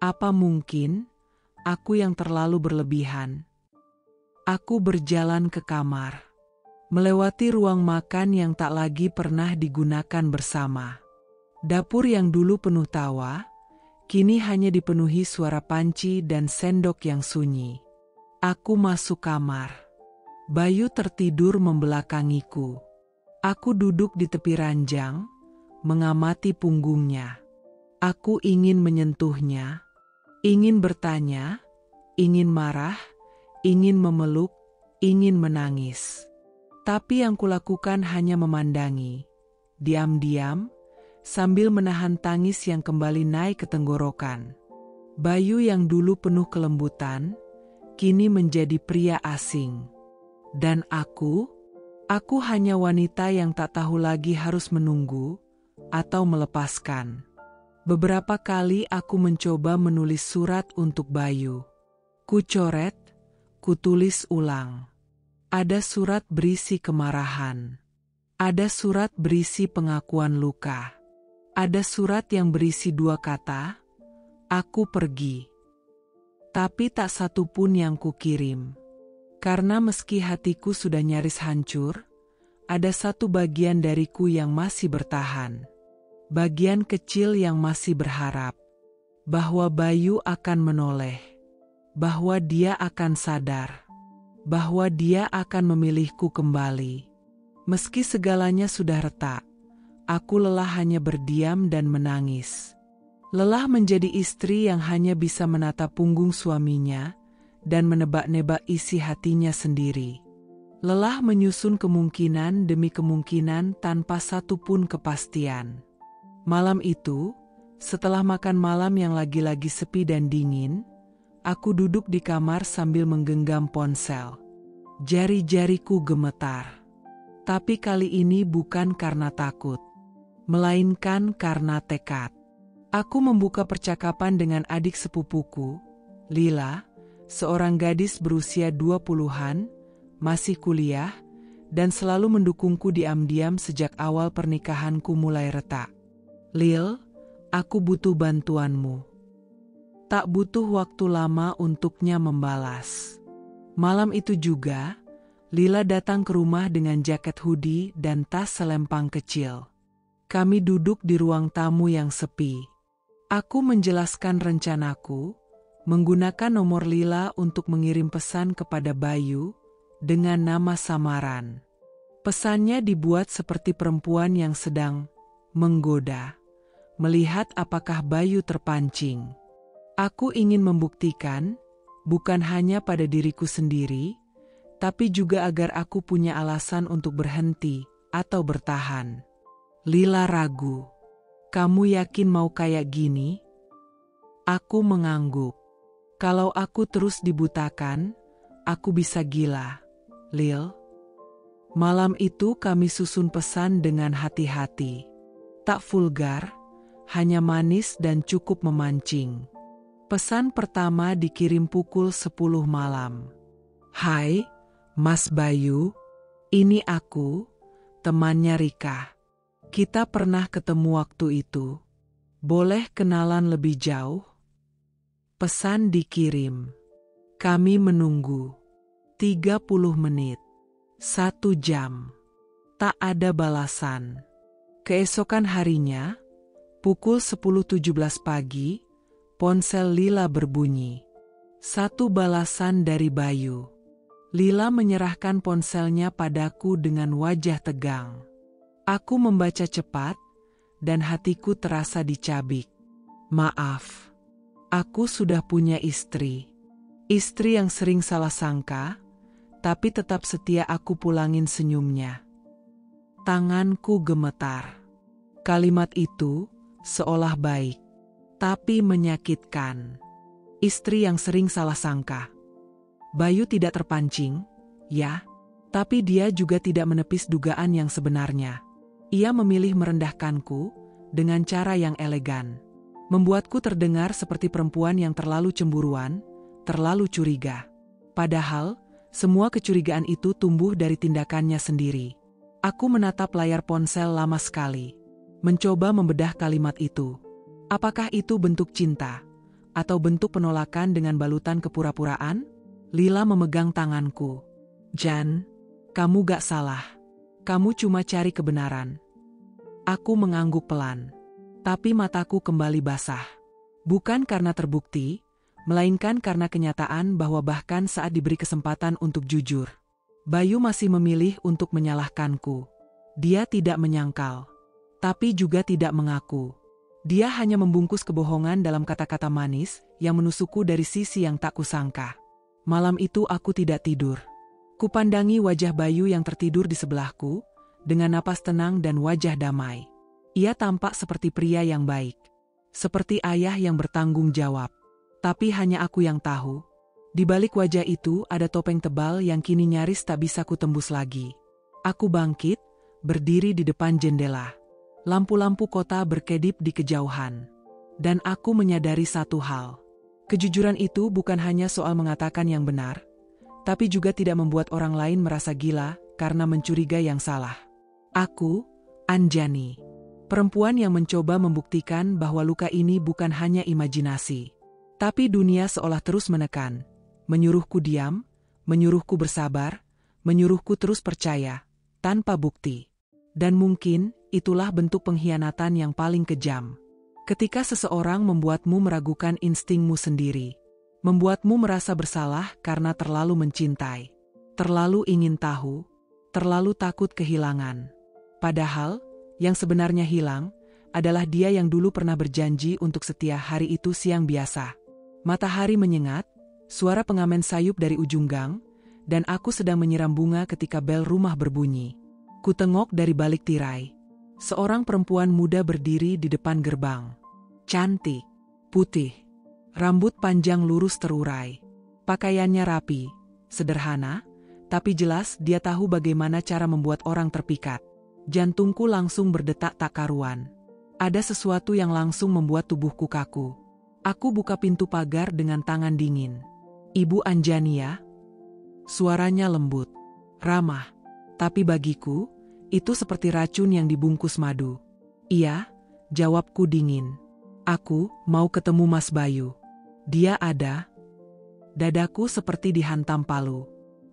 Apa mungkin aku yang terlalu berlebihan? Aku berjalan ke kamar, melewati ruang makan yang tak lagi pernah digunakan bersama. Dapur yang dulu penuh tawa, kini hanya dipenuhi suara panci dan sendok yang sunyi. Aku masuk kamar. Bayu tertidur membelakangiku. Aku duduk di tepi ranjang, mengamati punggungnya. Aku ingin menyentuhnya, ingin bertanya, ingin marah, ingin memeluk, ingin menangis. Tapi yang kulakukan hanya memandangi, diam-diam, sambil menahan tangis yang kembali naik ke tenggorokan. Bayu yang dulu penuh kelembutan, kini menjadi pria asing. Dan aku hanya wanita yang tak tahu lagi harus menunggu atau melepaskan. Beberapa kali aku mencoba menulis surat untuk Bayu. Ku coret, ku tulis ulang. Ada surat berisi kemarahan. Ada surat berisi pengakuan luka. Ada surat yang berisi 2 kata, "Aku pergi." Tapi tak satu pun yang kukirim. Karena meski hatiku sudah nyaris hancur, ada satu bagian dariku yang masih bertahan. Bagian kecil yang masih berharap bahwa Bayu akan menoleh. bahwa dia akan sadar, bahwa dia akan memilihku kembali. Meski segalanya sudah retak, aku lelah hanya berdiam dan menangis. Lelah menjadi istri yang hanya bisa menatap punggung suaminya dan menebak-nebak isi hatinya sendiri. Lelah menyusun kemungkinan demi kemungkinan tanpa satupun kepastian. Malam itu, setelah makan malam yang lagi-lagi sepi dan dingin, aku duduk di kamar sambil menggenggam ponsel. Jari-jariku gemetar. Tapi kali ini bukan karena takut, melainkan karena tekad. Aku membuka percakapan dengan adik sepupuku, Lila, seorang gadis berusia 20-an, masih kuliah, dan selalu mendukungku diam-diam sejak awal pernikahanku mulai retak. Lil, aku butuh bantuanmu. Tak butuh waktu lama untuknya membalas. Malam itu juga, Lila datang ke rumah dengan jaket hoodie dan tas selempang kecil. Kami duduk di ruang tamu yang sepi. Aku menjelaskan rencanaku, menggunakan nomor Lila untuk mengirim pesan kepada Bayu dengan nama samaran. Pesannya dibuat seperti perempuan yang sedang menggoda, melihat apakah Bayu terpancing. Aku ingin membuktikan, bukan hanya pada diriku sendiri, tapi juga agar aku punya alasan untuk berhenti atau bertahan. Lila ragu. Kamu yakin mau kayak gini? Aku mengangguk. Kalau aku terus dibutakan, aku bisa gila, Lil. Malam itu kami susun pesan dengan hati-hati. Tak vulgar, hanya manis dan cukup memancing. Pesan pertama dikirim pukul 10 malam. Hai, Mas Bayu. Ini aku, temannya Rika. Kita pernah ketemu waktu itu. Boleh kenalan lebih jauh? Pesan dikirim. Kami menunggu. 30 menit. 1 jam. Tak ada balasan. Keesokan harinya, pukul 10.17 pagi, ponsel Lila berbunyi. 1 balasan dari Bayu. Lila menyerahkan ponselnya padaku dengan wajah tegang. Aku membaca cepat, dan hatiku terasa dicabik. Maaf, aku sudah punya istri. Istri yang sering salah sangka, tapi tetap setia. Aku pulangin senyumnya. Tanganku gemetar. Kalimat itu seolah baik, tapi menyakitkan. Istri yang sering salah sangka. Bayu tidak terpancing, ya, tapi dia juga tidak menepis dugaan yang sebenarnya. Ia memilih merendahkanku dengan cara yang elegan. Membuatku terdengar seperti perempuan yang terlalu cemburuan, terlalu curiga. Padahal, semua kecurigaan itu tumbuh dari tindakannya sendiri. Aku menatap layar ponsel lama sekali, mencoba membedah kalimat itu. Apakah itu bentuk cinta, atau bentuk penolakan dengan balutan kepura-puraan? Lila memegang tanganku. Jan, kamu gak salah. Kamu cuma cari kebenaran. Aku mengangguk pelan, tapi mataku kembali basah. Bukan karena terbukti, melainkan karena kenyataan bahwa bahkan saat diberi kesempatan untuk jujur, Bayu masih memilih untuk menyalahkanku. Dia tidak menyangkal, tapi juga tidak mengaku. Dia hanya membungkus kebohongan dalam kata-kata manis yang menusukku dari sisi yang tak kusangka. Malam itu aku tidak tidur. Kupandangi wajah Bayu yang tertidur di sebelahku, dengan napas tenang dan wajah damai. Ia tampak seperti pria yang baik, seperti ayah yang bertanggung jawab. Tapi hanya aku yang tahu, di balik wajah itu ada topeng tebal yang kini nyaris tak bisa kutembus lagi. Aku bangkit, berdiri di depan jendela. Lampu-lampu kota berkedip di kejauhan. Dan aku menyadari satu hal. Kejujuran itu bukan hanya soal mengatakan yang benar, tapi juga tidak membuat orang lain merasa gila karena mencurigai yang salah. Aku, Anjani, perempuan yang mencoba membuktikan bahwa luka ini bukan hanya imajinasi. Tapi dunia seolah terus menekan, menyuruhku diam, menyuruhku bersabar, menyuruhku terus percaya, tanpa bukti. Dan mungkin itulah bentuk pengkhianatan yang paling kejam. Ketika seseorang membuatmu meragukan instingmu sendiri, Membuatmu merasa bersalah karena terlalu mencintai, terlalu ingin tahu, terlalu takut kehilangan. Padahal, yang sebenarnya hilang adalah dia yang dulu pernah berjanji untuk setia. Hari itu siang biasa. Matahari menyengat, suara pengamen sayup dari ujung gang, dan aku sedang menyiram bunga ketika bel rumah berbunyi. Kutengok dari balik tirai. Seorang perempuan muda berdiri di depan gerbang. Cantik, putih, rambut panjang lurus terurai. Pakaiannya rapi, sederhana, tapi jelas dia tahu bagaimana cara membuat orang terpikat. Jantungku langsung berdetak tak karuan. Ada sesuatu yang langsung membuat tubuhku kaku. Aku buka pintu pagar dengan tangan dingin. "Ibu Anjani ya?" Suaranya lembut, ramah. Tapi bagiku, itu seperti racun yang dibungkus madu. "Iya," jawabku dingin. "Aku mau ketemu Mas Bayu." "Dia ada?" Dadaku seperti dihantam palu.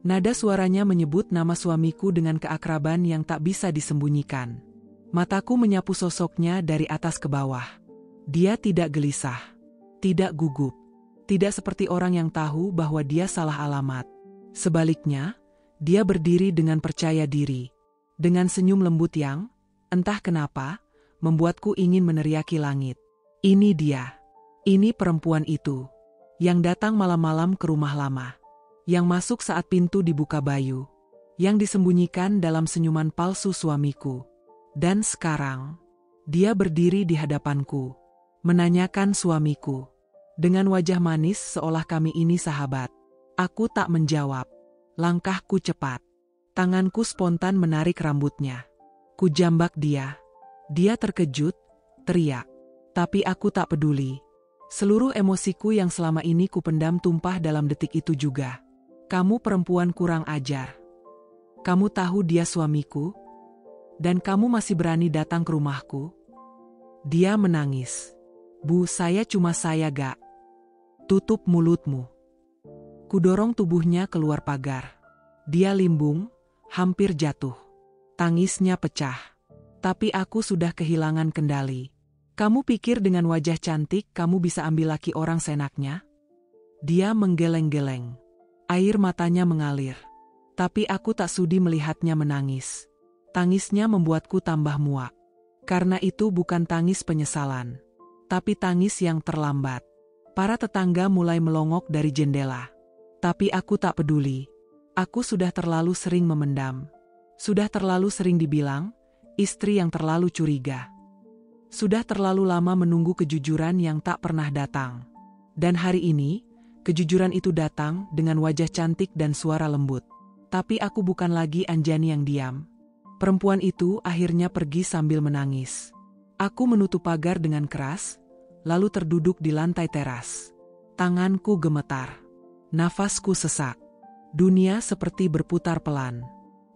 Nada suaranya menyebut nama suamiku dengan keakraban yang tak bisa disembunyikan. Mataku menyapu sosoknya dari atas ke bawah. Dia tidak gelisah, tidak gugup, tidak seperti orang yang tahu bahwa dia salah alamat. Sebaliknya, dia berdiri dengan percaya diri, dengan senyum lembut yang, entah kenapa, membuatku ingin meneriaki langit. Ini dia, ini perempuan itu, yang datang malam-malam ke rumah lama, yang masuk saat pintu dibuka Bayu, yang disembunyikan dalam senyuman palsu suamiku. Dan sekarang, dia berdiri di hadapanku, menanyakan suamiku, dengan wajah manis seolah kami ini sahabat. Aku tak menjawab. Langkahku cepat. Tanganku spontan menarik rambutnya. Kujambak dia. Dia terkejut, teriak. Tapi aku tak peduli. Seluruh emosiku yang selama ini kupendam tumpah dalam detik itu juga. "Kamu perempuan kurang ajar. Kamu tahu dia suamiku? Dan kamu masih berani datang ke rumahku?" Dia menangis. "Bu, saya cuma gak." "Tutup mulutmu." Kudorong tubuhnya keluar pagar. Dia limbung, hampir jatuh. Tangisnya pecah. Tapi aku sudah kehilangan kendali. "Kamu pikir dengan wajah cantik kamu bisa ambil laki orang seenaknya?" Dia menggeleng-geleng. Air matanya mengalir. Tapi aku tak sudi melihatnya menangis. Tangisnya membuatku tambah muak. Karena itu bukan tangis penyesalan, tapi tangis yang terlambat. Para tetangga mulai melongok dari jendela. Tapi aku tak peduli. Aku sudah terlalu sering memendam. Sudah terlalu sering dibilang, istri yang terlalu curiga. Sudah terlalu lama menunggu kejujuran yang tak pernah datang. Dan hari ini, kejujuran itu datang dengan wajah cantik dan suara lembut. Tapi aku bukan lagi Anjani yang diam. Perempuan itu akhirnya pergi sambil menangis. Aku menutup pagar dengan keras, lalu terduduk di lantai teras. Tanganku gemetar. Nafasku sesak. Dunia seperti berputar pelan.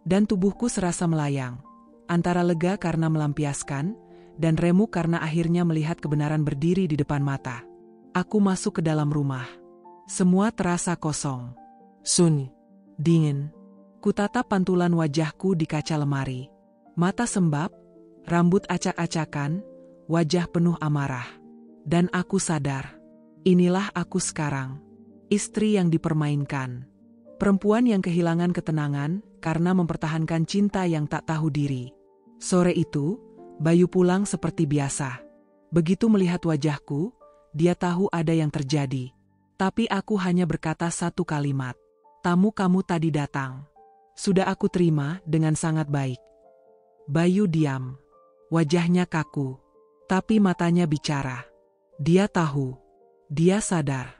Dan tubuhku serasa melayang. Antara lega karena melampiaskan, dan remuk karena akhirnya melihat kebenaran berdiri di depan mata. Aku masuk ke dalam rumah. Semua terasa kosong. Sunyi. Dingin. Kutatap pantulan wajahku di kaca lemari. Mata sembab, rambut acak-acakan, wajah penuh amarah. Dan aku sadar, inilah aku sekarang. Istri yang dipermainkan. Perempuan yang kehilangan ketenangan karena mempertahankan cinta yang tak tahu diri. Sore itu, Bayu pulang seperti biasa. Begitu melihat wajahku, dia tahu ada yang terjadi. Tapi aku hanya berkata satu kalimat. "Tamu kamu tadi datang." Sudah aku terima dengan sangat baik. Bayu diam. Wajahnya kaku. Tapi matanya bicara. Dia tahu. Dia sadar.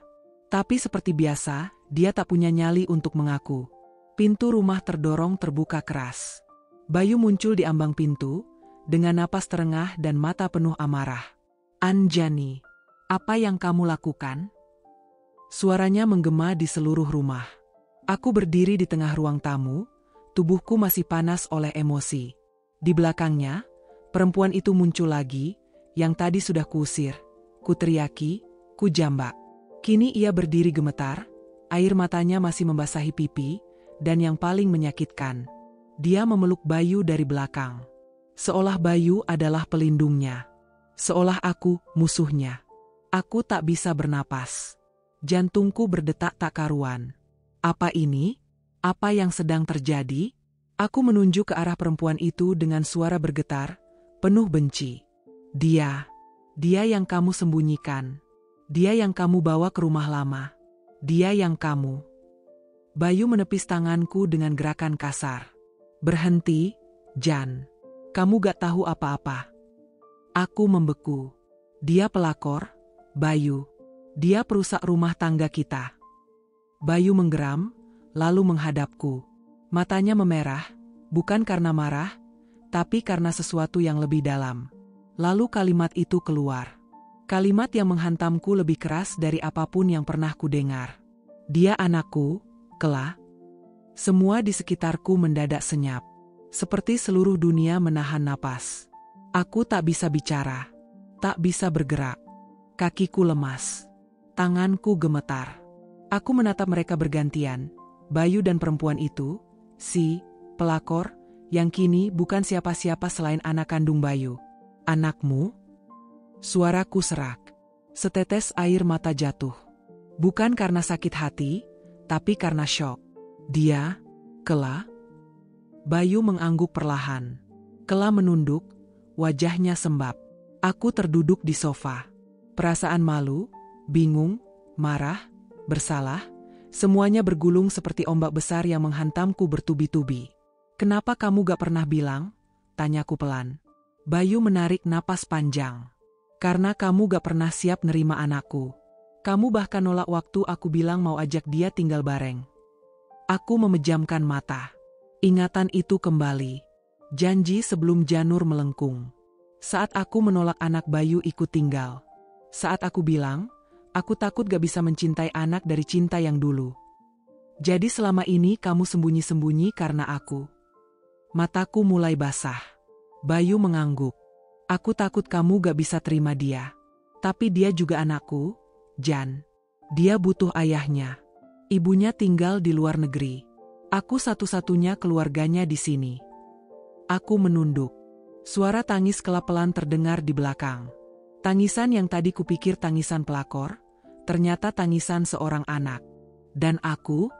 Tapi seperti biasa, dia tak punya nyali untuk mengaku. Pintu rumah terdorong terbuka keras. Bayu muncul di ambang pintu, dengan napas terengah dan mata penuh amarah. "Anjani, apa yang kamu lakukan?" Suaranya menggema di seluruh rumah. Aku berdiri di tengah ruang tamu, tubuhku masih panas oleh emosi. Di belakangnya, perempuan itu muncul lagi, yang tadi sudah kuusir, kuteriaki, kujambak. Kini ia berdiri gemetar, air matanya masih membasahi pipi, dan yang paling menyakitkan, dia memeluk Bayu dari belakang. Seolah Bayu adalah pelindungnya. Seolah aku musuhnya. Aku tak bisa bernapas. Jantungku berdetak tak karuan. Apa ini? Apa yang sedang terjadi? Aku menunjuk ke arah perempuan itu dengan suara bergetar, penuh benci. Dia yang kamu sembunyikan. Dia yang kamu bawa ke rumah lama. Dia yang kamu. Bayu menepis tanganku dengan gerakan kasar. Berhenti, Jan. Kamu gak tahu apa-apa. Aku membeku. Dia pelakor, Bayu. Dia perusak rumah tangga kita. Bayu menggeram, lalu menghadapku. Matanya memerah, bukan karena marah, tapi karena sesuatu yang lebih dalam. Lalu kalimat itu keluar. Kalimat yang menghantamku lebih keras dari apapun yang pernah kudengar. Dia anakku, Kela. Semua di sekitarku mendadak senyap. Seperti seluruh dunia menahan napas. Aku tak bisa bicara. Tak bisa bergerak. Kakiku lemas. Tanganku gemetar. Aku menatap mereka bergantian, Bayu dan perempuan itu, si pelakor, yang kini bukan siapa-siapa selain anak kandung Bayu. Anakmu? Suaraku serak. Setetes air mata jatuh. Bukan karena sakit hati, tapi karena syok. Dia, Kela? Bayu mengangguk perlahan. Kela menunduk, wajahnya sembab. Aku terduduk di sofa. Perasaan malu, bingung, marah, bersalah, semuanya bergulung seperti ombak besar yang menghantamku bertubi-tubi. Kenapa kamu gak pernah bilang? Tanyaku pelan. Bayu menarik napas panjang. Karena kamu gak pernah siap nerima anakku. Kamu bahkan nolak waktu aku bilang mau ajak dia tinggal bareng. Aku memejamkan mata. Ingatan itu kembali. Janji sebelum janur melengkung. Saat aku menolak anak Bayu ikut tinggal. Saat aku bilang, aku takut gak bisa mencintai anak dari cinta yang dulu. Jadi selama ini kamu sembunyi-sembunyi karena aku. Mataku mulai basah. Bayu mengangguk. Aku takut kamu gak bisa terima dia. Tapi dia juga anakku, Jan. Dia butuh ayahnya. Ibunya tinggal di luar negeri. Aku satu-satunya keluarganya di sini. Aku menunduk. Suara tangis Kela pelan terdengar di belakang. Tangisan yang tadi kupikir tangisan pelakor, ternyata tangisan seorang anak. Dan aku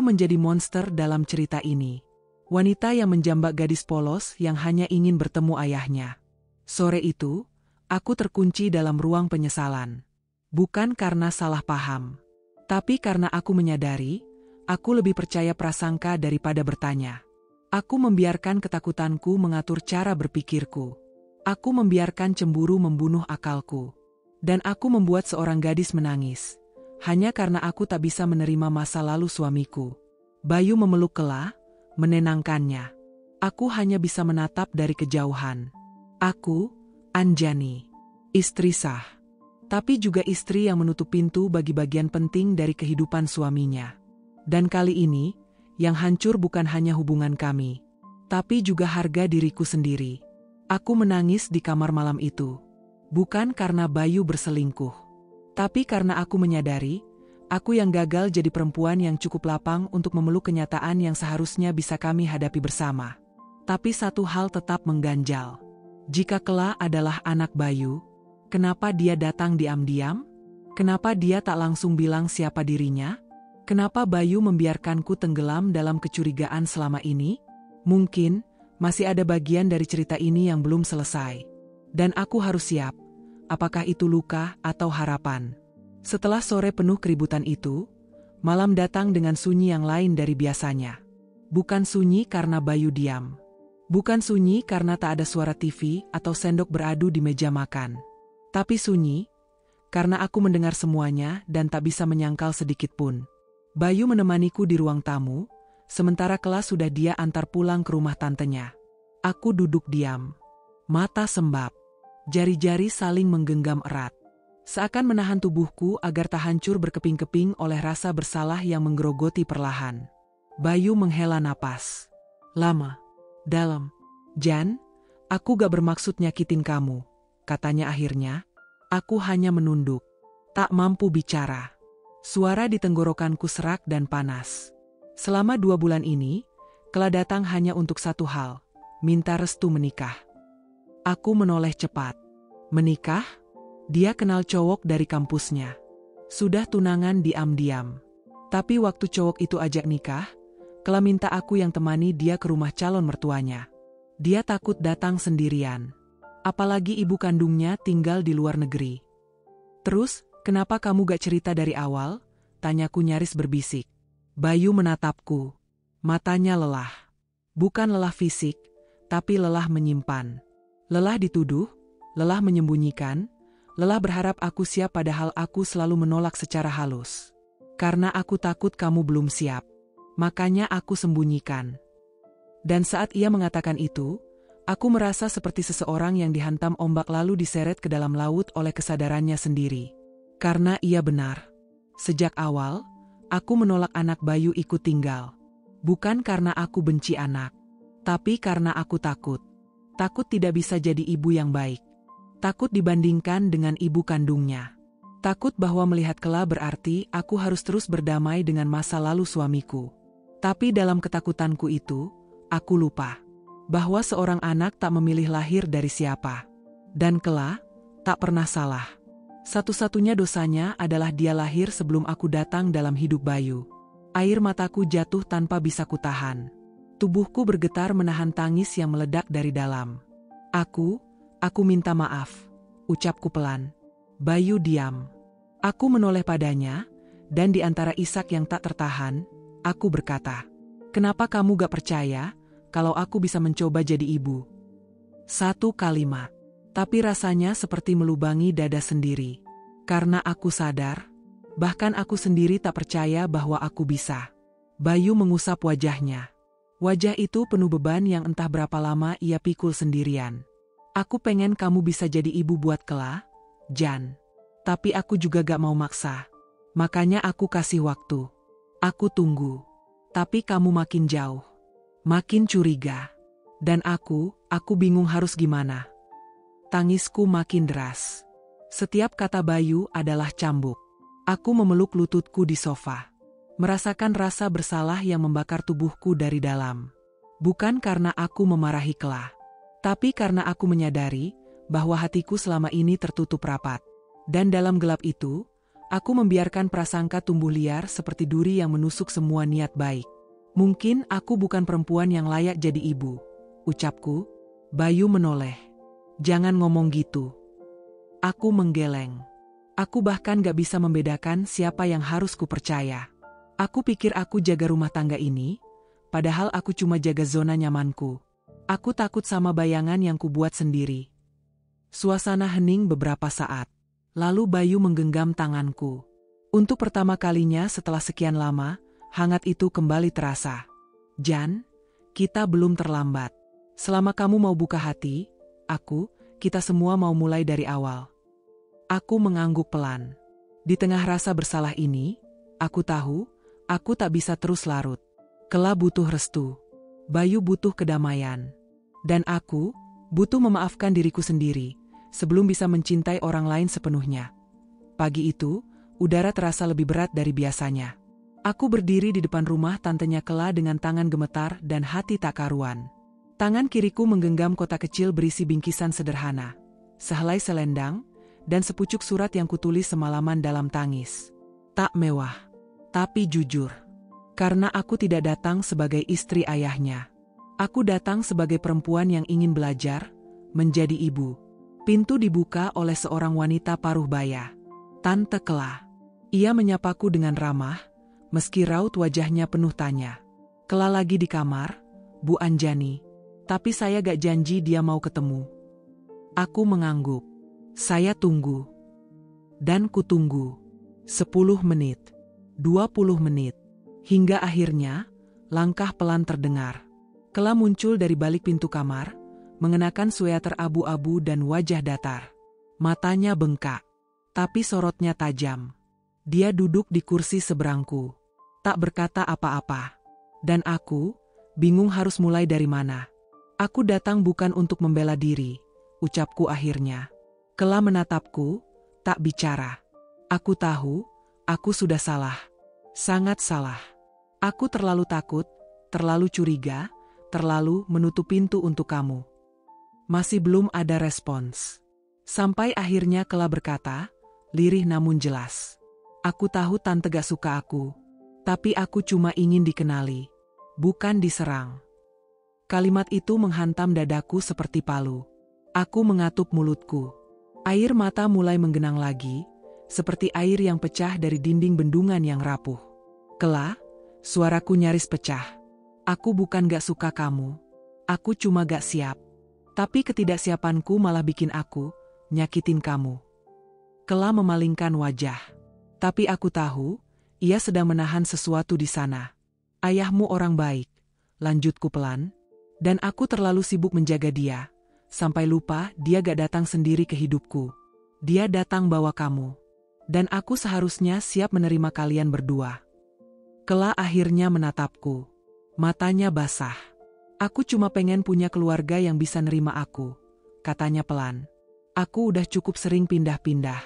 menjadi monster dalam cerita ini. Wanita yang menjambak gadis polos yang hanya ingin bertemu ayahnya. Sore itu, aku terkunci dalam ruang penyesalan. Bukan karena salah paham. Tapi karena aku menyadari, aku lebih percaya prasangka daripada bertanya. Aku membiarkan ketakutanku mengatur cara berpikirku. Aku membiarkan cemburu membunuh akalku. Dan aku membuat seorang gadis menangis. Hanya karena aku tak bisa menerima masa lalu suamiku. Bayu memeluk Kela, menenangkannya. Aku hanya bisa menatap dari kejauhan. Aku, Anjani, istri sah. Tapi juga istri yang menutup pintu bagi bagian penting dari kehidupan suaminya. Dan kali ini, yang hancur bukan hanya hubungan kami, tapi juga harga diriku sendiri. Aku menangis di kamar malam itu. Bukan karena Bayu berselingkuh. Tapi karena aku menyadari, aku yang gagal jadi perempuan yang cukup lapang untuk memeluk kenyataan yang seharusnya bisa kami hadapi bersama. Tapi satu hal tetap mengganjal. Jika Kela adalah anak Bayu, kenapa dia datang diam-diam? Kenapa dia tak langsung bilang siapa dirinya? Kenapa Bayu membiarkanku tenggelam dalam kecurigaan selama ini? Mungkin masih ada bagian dari cerita ini yang belum selesai. Dan aku harus siap, apakah itu luka atau harapan. Setelah sore penuh keributan itu, malam datang dengan sunyi yang lain dari biasanya. Bukan sunyi karena Bayu diam. Bukan sunyi karena tak ada suara TV atau sendok beradu di meja makan. Tapi sunyi, karena aku mendengar semuanya dan tak bisa menyangkal sedikit pun. Bayu menemaniku di ruang tamu, sementara Kela sudah dia antar pulang ke rumah tantenya. Aku duduk diam. Mata sembab. Jari-jari saling menggenggam erat. Seakan menahan tubuhku agar tak hancur berkeping-keping oleh rasa bersalah yang menggerogoti perlahan. Bayu menghela napas. Lama. Dalam. Jan, aku gak bermaksud nyakitin kamu, katanya akhirnya. Aku hanya menunduk. Tak mampu bicara. Suara di tenggorokanku serak dan panas. Selama 2 bulan ini, Kela datang hanya untuk satu hal. Minta restu menikah. Aku menoleh cepat. Menikah? Dia kenal cowok dari kampusnya. Sudah tunangan diam-diam. Tapi waktu cowok itu ajak nikah, Kela minta aku yang temani dia ke rumah calon mertuanya. Dia takut datang sendirian. Apalagi ibu kandungnya tinggal di luar negeri. Terus, kenapa kamu gak cerita dari awal? Tanyaku nyaris berbisik. Bayu menatapku. Matanya lelah. Bukan lelah fisik, tapi lelah menyimpan. Lelah dituduh, lelah menyembunyikan, lelah berharap aku siap padahal aku selalu menolak secara halus. Karena aku takut kamu belum siap. Makanya aku sembunyikan. Dan saat ia mengatakan itu, aku merasa seperti seseorang yang dihantam ombak lalu diseret ke dalam laut oleh kesadarannya sendiri. Karena ia benar. Sejak awal, aku menolak anak Bayu ikut tinggal. Bukan karena aku benci anak, tapi karena aku takut. Takut tidak bisa jadi ibu yang baik. Takut dibandingkan dengan ibu kandungnya. Takut bahwa melihat Kela berarti aku harus terus berdamai dengan masa lalu suamiku. Tapi dalam ketakutanku itu, aku lupa bahwa seorang anak tak memilih lahir dari siapa. Dan Kela tak pernah salah. Satu-satunya dosanya adalah dia lahir sebelum aku datang dalam hidup Bayu. Air mataku jatuh tanpa bisa kutahan. Tubuhku bergetar menahan tangis yang meledak dari dalam. Aku minta maaf, ucapku pelan. Bayu diam. Aku menoleh padanya, dan di antara isak yang tak tertahan, aku berkata, "Kenapa kamu gak percaya kalau aku bisa mencoba jadi ibu?" Satu kalimat, tapi rasanya seperti melubangi dada sendiri. Karena aku sadar, bahkan aku sendiri tak percaya bahwa aku bisa. Bayu mengusap wajahnya. Wajah itu penuh beban yang entah berapa lama ia pikul sendirian. Aku pengen kamu bisa jadi ibu buat Kela, Jan. Tapi aku juga gak mau maksa. Makanya aku kasih waktu. Aku tunggu. Tapi kamu makin jauh. Makin curiga. Dan aku bingung harus gimana. Tangisku makin deras. Setiap kata Bayu adalah cambuk. Aku memeluk lututku di sofa. Merasakan rasa bersalah yang membakar tubuhku dari dalam. Bukan karena aku memarahi Kela. Tapi karena aku menyadari bahwa hatiku selama ini tertutup rapat. Dan dalam gelap itu, aku membiarkan prasangka tumbuh liar seperti duri yang menusuk semua niat baik. Mungkin aku bukan perempuan yang layak jadi ibu, ucapku. Bayu menoleh. Jangan ngomong gitu. Aku menggeleng. Aku bahkan gak bisa membedakan siapa yang harus kupercaya. Aku pikir aku jaga rumah tangga ini, padahal aku cuma jaga zona nyamanku. Aku takut sama bayangan yang kubuat sendiri. Suasana hening beberapa saat. Lalu Bayu menggenggam tanganku. Untuk pertama kalinya setelah sekian lama, hangat itu kembali terasa. Jan, kita belum terlambat. Selama kamu mau buka hati, kita semua mau mulai dari awal. Aku mengangguk pelan. Di tengah rasa bersalah ini, aku tahu, aku tak bisa terus larut. Kela butuh restu. Bayu butuh kedamaian. Dan aku butuh memaafkan diriku sendiri sebelum bisa mencintai orang lain sepenuhnya. Pagi itu, udara terasa lebih berat dari biasanya. Aku berdiri di depan rumah tantenya Kela dengan tangan gemetar dan hati tak karuan. Tangan kiriku menggenggam kotak kecil berisi bingkisan sederhana, sehelai selendang, dan sepucuk surat yang kutulis semalaman dalam tangis. Tak mewah, tapi jujur. Karena aku tidak datang sebagai istri ayahnya. Aku datang sebagai perempuan yang ingin belajar, menjadi ibu. Pintu dibuka oleh seorang wanita paruh baya. Tante Kela. Ia menyapaku dengan ramah, meski raut wajahnya penuh tanya. Kela lagi di kamar, Bu Anjani. Tapi saya gak janji dia mau ketemu. Aku mengangguk. Saya tunggu. Dan kutunggu. 10 menit. 20 menit. Hingga akhirnya, langkah pelan terdengar. Kela muncul dari balik pintu kamar, mengenakan sweater abu-abu dan wajah datar. Matanya bengkak, tapi sorotnya tajam. Dia duduk di kursi seberangku, tak berkata apa-apa. Dan aku, bingung harus mulai dari mana. Aku datang bukan untuk membela diri, ucapku akhirnya. Kela menatapku, tak bicara. Aku tahu, aku sudah salah. Sangat salah. Aku terlalu takut, terlalu curiga, terlalu menutup pintu untuk kamu. Masih belum ada respons. Sampai akhirnya Kela berkata, lirih namun jelas. Aku tahu tante gak suka aku. Tapi aku cuma ingin dikenali. Bukan diserang. Kalimat itu menghantam dadaku seperti palu. Aku mengatup mulutku. Air mata mulai menggenang lagi, seperti air yang pecah dari dinding bendungan yang rapuh. Kela, suaraku nyaris pecah. Aku bukan gak suka kamu. Aku cuma gak siap. Tapi ketidaksiapanku malah bikin aku nyakitin kamu. Kela memalingkan wajah. Tapi aku tahu, ia sedang menahan sesuatu di sana. Ayahmu orang baik, lanjutku pelan. Dan aku terlalu sibuk menjaga dia, sampai lupa dia gak datang sendiri ke hidupku. Dia datang bawa kamu. Dan aku seharusnya siap menerima kalian berdua. Kela akhirnya menatapku. Matanya basah. Aku cuma pengen punya keluarga yang bisa nerima aku, katanya pelan. Aku udah cukup sering pindah-pindah.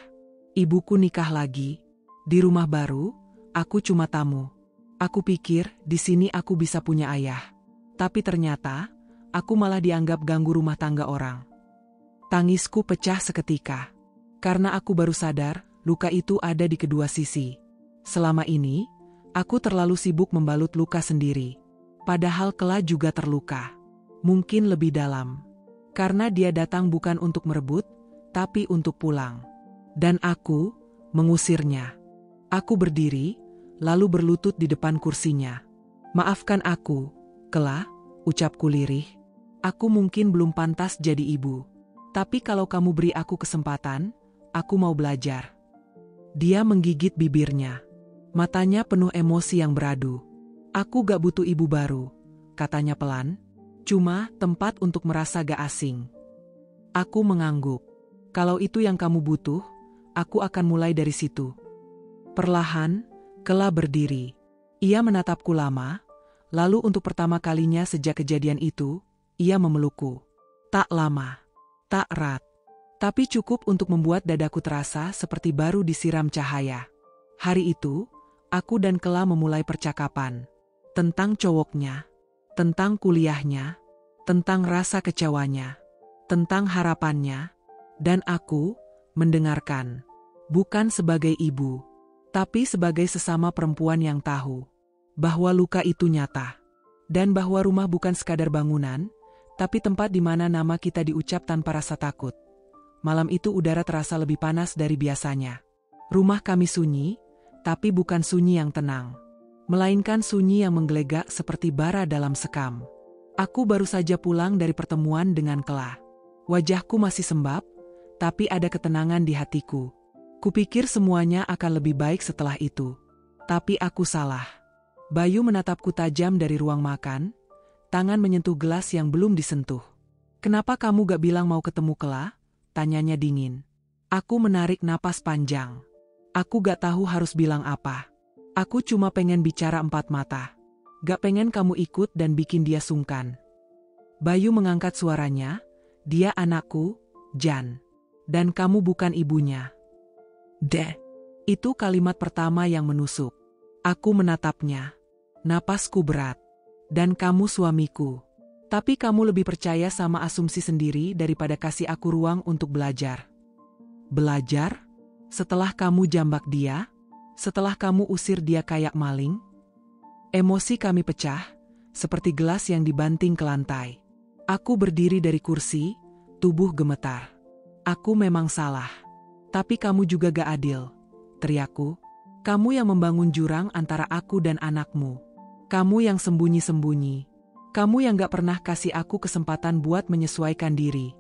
Ibuku nikah lagi. Di rumah baru, aku cuma tamu. Aku pikir di sini aku bisa punya ayah. Tapi ternyata, aku malah dianggap ganggu rumah tangga orang. Tangisku pecah seketika. Karena aku baru sadar, luka itu ada di kedua sisi. Selama ini, aku terlalu sibuk membalut luka sendiri. Padahal Kela juga terluka. Mungkin lebih dalam. Karena dia datang bukan untuk merebut, tapi untuk pulang. Dan aku mengusirnya. Aku berdiri, lalu berlutut di depan kursinya. Maafkan aku, Kela, ucapku lirih. Aku mungkin belum pantas jadi ibu. Tapi kalau kamu beri aku kesempatan, aku mau belajar. Dia menggigit bibirnya. Matanya penuh emosi yang beradu. Aku gak butuh ibu baru, katanya pelan. Cuma tempat untuk merasa gak asing. Aku mengangguk. Kalau itu yang kamu butuh, aku akan mulai dari situ. Perlahan, Kela berdiri. Ia menatapku lama. Lalu untuk pertama kalinya sejak kejadian itu, ia memelukku. Tak lama, tak erat, tapi cukup untuk membuat dadaku terasa seperti baru disiram cahaya. Hari itu, aku dan Kela memulai percakapan. Tentang cowoknya, tentang kuliahnya, tentang rasa kecewanya, tentang harapannya, dan aku mendengarkan. Bukan sebagai ibu, tapi sebagai sesama perempuan yang tahu bahwa luka itu nyata, dan bahwa rumah bukan sekadar bangunan, tapi tempat di mana nama kita diucap tanpa rasa takut. Malam itu udara terasa lebih panas dari biasanya. Rumah kami sunyi, tapi bukan sunyi yang tenang, melainkan sunyi yang menggelegak seperti bara dalam sekam. Aku baru saja pulang dari pertemuan dengan Kela. Wajahku masih sembab, tapi ada ketenangan di hatiku. Kupikir semuanya akan lebih baik setelah itu. Tapi aku salah. Bayu menatapku tajam dari ruang makan, tangan menyentuh gelas yang belum disentuh. Kenapa kamu gak bilang mau ketemu Kela? Tanyanya dingin. Aku menarik napas panjang. Aku gak tahu harus bilang apa. Aku cuma pengen bicara empat mata. Gak pengen kamu ikut dan bikin dia sungkan. Bayu mengangkat suaranya. Dia anakku, Jan. Dan kamu bukan ibunya. Itu kalimat pertama yang menusuk. Aku menatapnya. Napasku berat. Dan kamu suamiku. Tapi kamu lebih percaya sama asumsi sendiri daripada kasih aku ruang untuk belajar. Belajar? Setelah kamu jambak dia? Setelah kamu usir dia kayak maling? Emosi kami pecah, seperti gelas yang dibanting ke lantai. Aku berdiri dari kursi, tubuh gemetar. Aku memang salah. Tapi kamu juga gak adil, teriakku. Kamu yang membangun jurang antara aku dan anakmu. Kamu yang sembunyi-sembunyi. Kamu yang gak pernah kasih aku kesempatan buat menyesuaikan diri.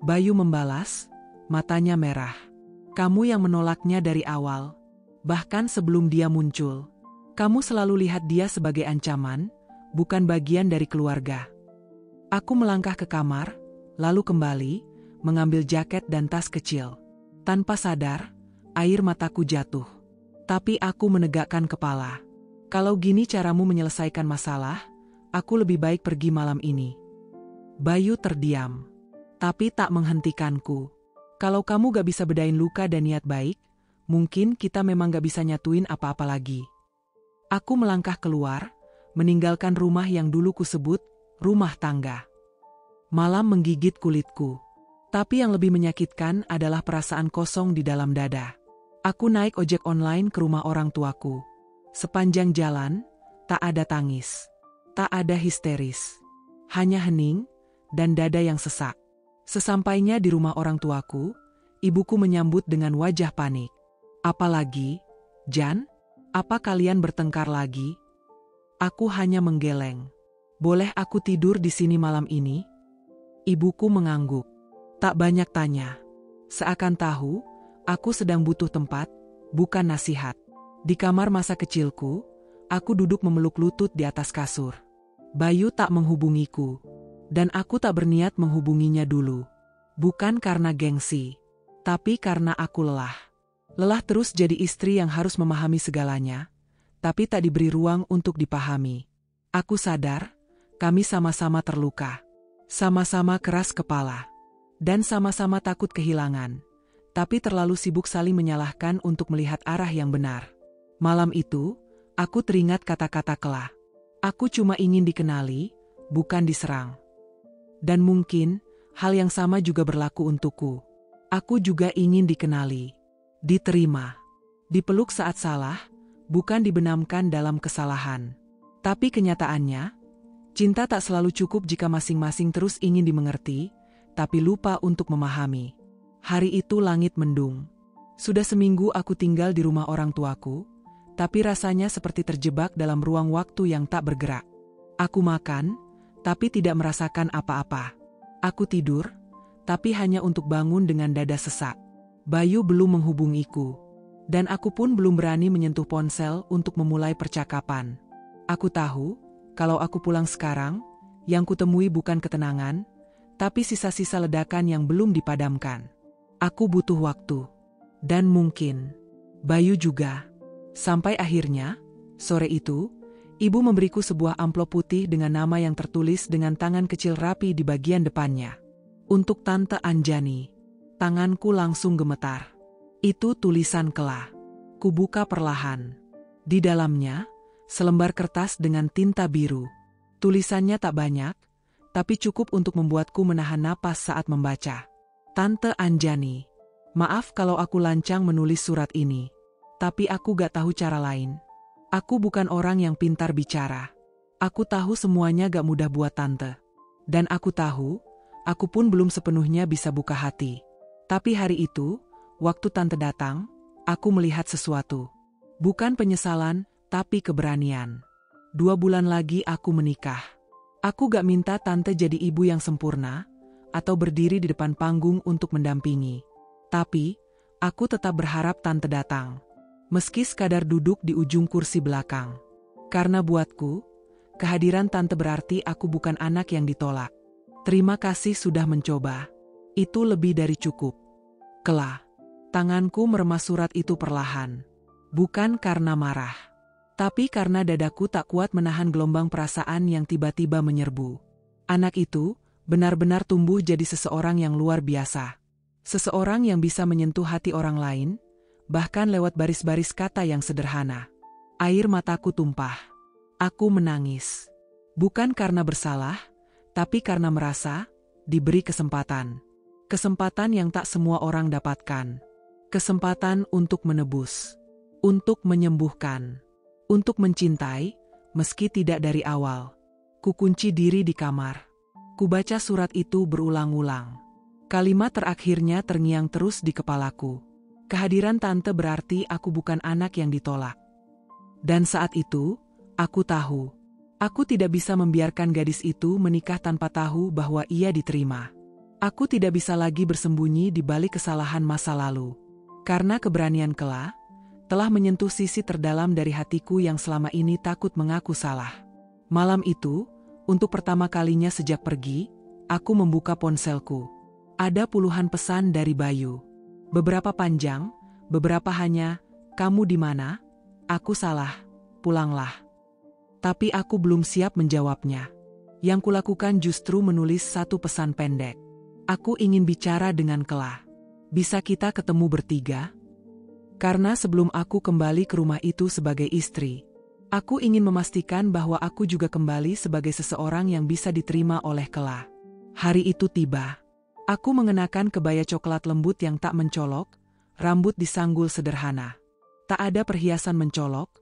Bayu membalas, matanya merah. Kamu yang menolaknya dari awal. Bahkan sebelum dia muncul. Kamu selalu lihat dia sebagai ancaman, bukan bagian dari keluarga. Aku melangkah ke kamar, lalu kembali, mengambil jaket dan tas kecil. Tanpa sadar, air mataku jatuh. Tapi aku menegakkan kepala. Kalau gini caramu menyelesaikan masalah, aku lebih baik pergi malam ini. Bayu terdiam, tapi tak menghentikanku. Kalau kamu gak bisa bedain luka dan niat baik, mungkin kita memang gak bisa nyatuin apa-apa lagi. Aku melangkah keluar, meninggalkan rumah yang dulu kusebut rumah tangga. Malam menggigit kulitku. Tapi yang lebih menyakitkan adalah perasaan kosong di dalam dada. Aku naik ojek online ke rumah orang tuaku. Sepanjang jalan, tak ada tangis, tak ada histeris. Hanya hening dan dada yang sesak. Sesampainya di rumah orang tuaku, ibuku menyambut dengan wajah panik. "Apalagi, Jan? Apa kalian bertengkar lagi?" Aku hanya menggeleng. "Boleh aku tidur di sini malam ini?" Ibuku mengangguk. Tak banyak tanya. Seakan tahu, aku sedang butuh tempat, bukan nasihat. Di kamar masa kecilku, aku duduk memeluk lutut di atas kasur. Bayu tak menghubungiku. Dan aku tak berniat menghubunginya dulu. Bukan karena gengsi, tapi karena aku lelah. Lelah terus jadi istri yang harus memahami segalanya, tapi tak diberi ruang untuk dipahami. Aku sadar, kami sama-sama terluka. Sama-sama keras kepala. Dan sama-sama takut kehilangan. Tapi terlalu sibuk saling menyalahkan untuk melihat arah yang benar. Malam itu, aku teringat kata-kata Kela. Aku cuma ingin dikenali, bukan diserang. Dan mungkin, hal yang sama juga berlaku untukku. Aku juga ingin dikenali, diterima, dipeluk saat salah, bukan dibenamkan dalam kesalahan. Tapi kenyataannya, cinta tak selalu cukup jika masing-masing terus ingin dimengerti, tapi lupa untuk memahami. Hari itu langit mendung. Sudah seminggu aku tinggal di rumah orang tuaku, tapi rasanya seperti terjebak dalam ruang waktu yang tak bergerak. Aku makan, tapi tidak merasakan apa-apa. Aku tidur, tapi hanya untuk bangun dengan dada sesak. Bayu belum menghubungiku, dan aku pun belum berani menyentuh ponsel untuk memulai percakapan. Aku tahu, kalau aku pulang sekarang, yang kutemui bukan ketenangan, tapi sisa-sisa ledakan yang belum dipadamkan. Aku butuh waktu. Dan mungkin, Bayu juga. Sampai akhirnya, sore itu, ibu memberiku sebuah amplop putih dengan nama yang tertulis dengan tangan kecil rapi di bagian depannya. Untuk Tante Anjani. Tanganku langsung gemetar. Itu tulisan Kela. Kubuka perlahan. Di dalamnya, selembar kertas dengan tinta biru. Tulisannya tak banyak, tapi cukup untuk membuatku menahan napas saat membaca. Tante Anjani, maaf kalau aku lancang menulis surat ini. Tapi aku gak tahu cara lain. Aku bukan orang yang pintar bicara. Aku tahu semuanya gak mudah buat tante. Dan aku tahu, aku pun belum sepenuhnya bisa buka hati. Tapi hari itu, waktu tante datang, aku melihat sesuatu. Bukan penyesalan, tapi keberanian. 2 bulan lagi aku menikah. Aku gak minta tante jadi ibu yang sempurna, atau berdiri di depan panggung untuk mendampingi. Tapi, aku tetap berharap tante datang. Meski sekadar duduk di ujung kursi belakang. Karena buatku, kehadiran tante berarti aku bukan anak yang ditolak. Terima kasih sudah mencoba. Itu lebih dari cukup. Kela. Tanganku meremas surat itu perlahan. Bukan karena marah. Tapi karena dadaku tak kuat menahan gelombang perasaan yang tiba-tiba menyerbu. Anak itu benar-benar tumbuh jadi seseorang yang luar biasa. Seseorang yang bisa menyentuh hati orang lain, bahkan lewat baris-baris kata yang sederhana. Air mataku tumpah. Aku menangis. Bukan karena bersalah, tapi karena merasa diberi kesempatan. Kesempatan yang tak semua orang dapatkan. Kesempatan untuk menebus. Untuk menyembuhkan. Untuk mencintai, meski tidak dari awal. Kukunci diri di kamar. Kubaca surat itu berulang-ulang. Kalimat terakhirnya terngiang terus di kepalaku. Kehadiran tante berarti aku bukan anak yang ditolak. Dan saat itu, aku tahu. Aku tidak bisa membiarkan gadis itu menikah tanpa tahu bahwa ia diterima. Aku tidak bisa lagi bersembunyi di balik kesalahan masa lalu. Karena keberanian Kela telah menyentuh sisi terdalam dari hatiku yang selama ini takut mengaku salah. Malam itu, untuk pertama kalinya sejak pergi, aku membuka ponselku. Ada puluhan pesan dari Bayu. Beberapa panjang, beberapa hanya, "Kamu di mana? Aku salah, pulanglah." Tapi aku belum siap menjawabnya. Yang kulakukan justru menulis satu pesan pendek. Aku ingin bicara dengan Kela. Bisa kita ketemu bertiga? Karena sebelum aku kembali ke rumah itu sebagai istri, aku ingin memastikan bahwa aku juga kembali sebagai seseorang yang bisa diterima oleh Kela. Hari itu tiba. Aku mengenakan kebaya coklat lembut yang tak mencolok, rambut disanggul sederhana. Tak ada perhiasan mencolok,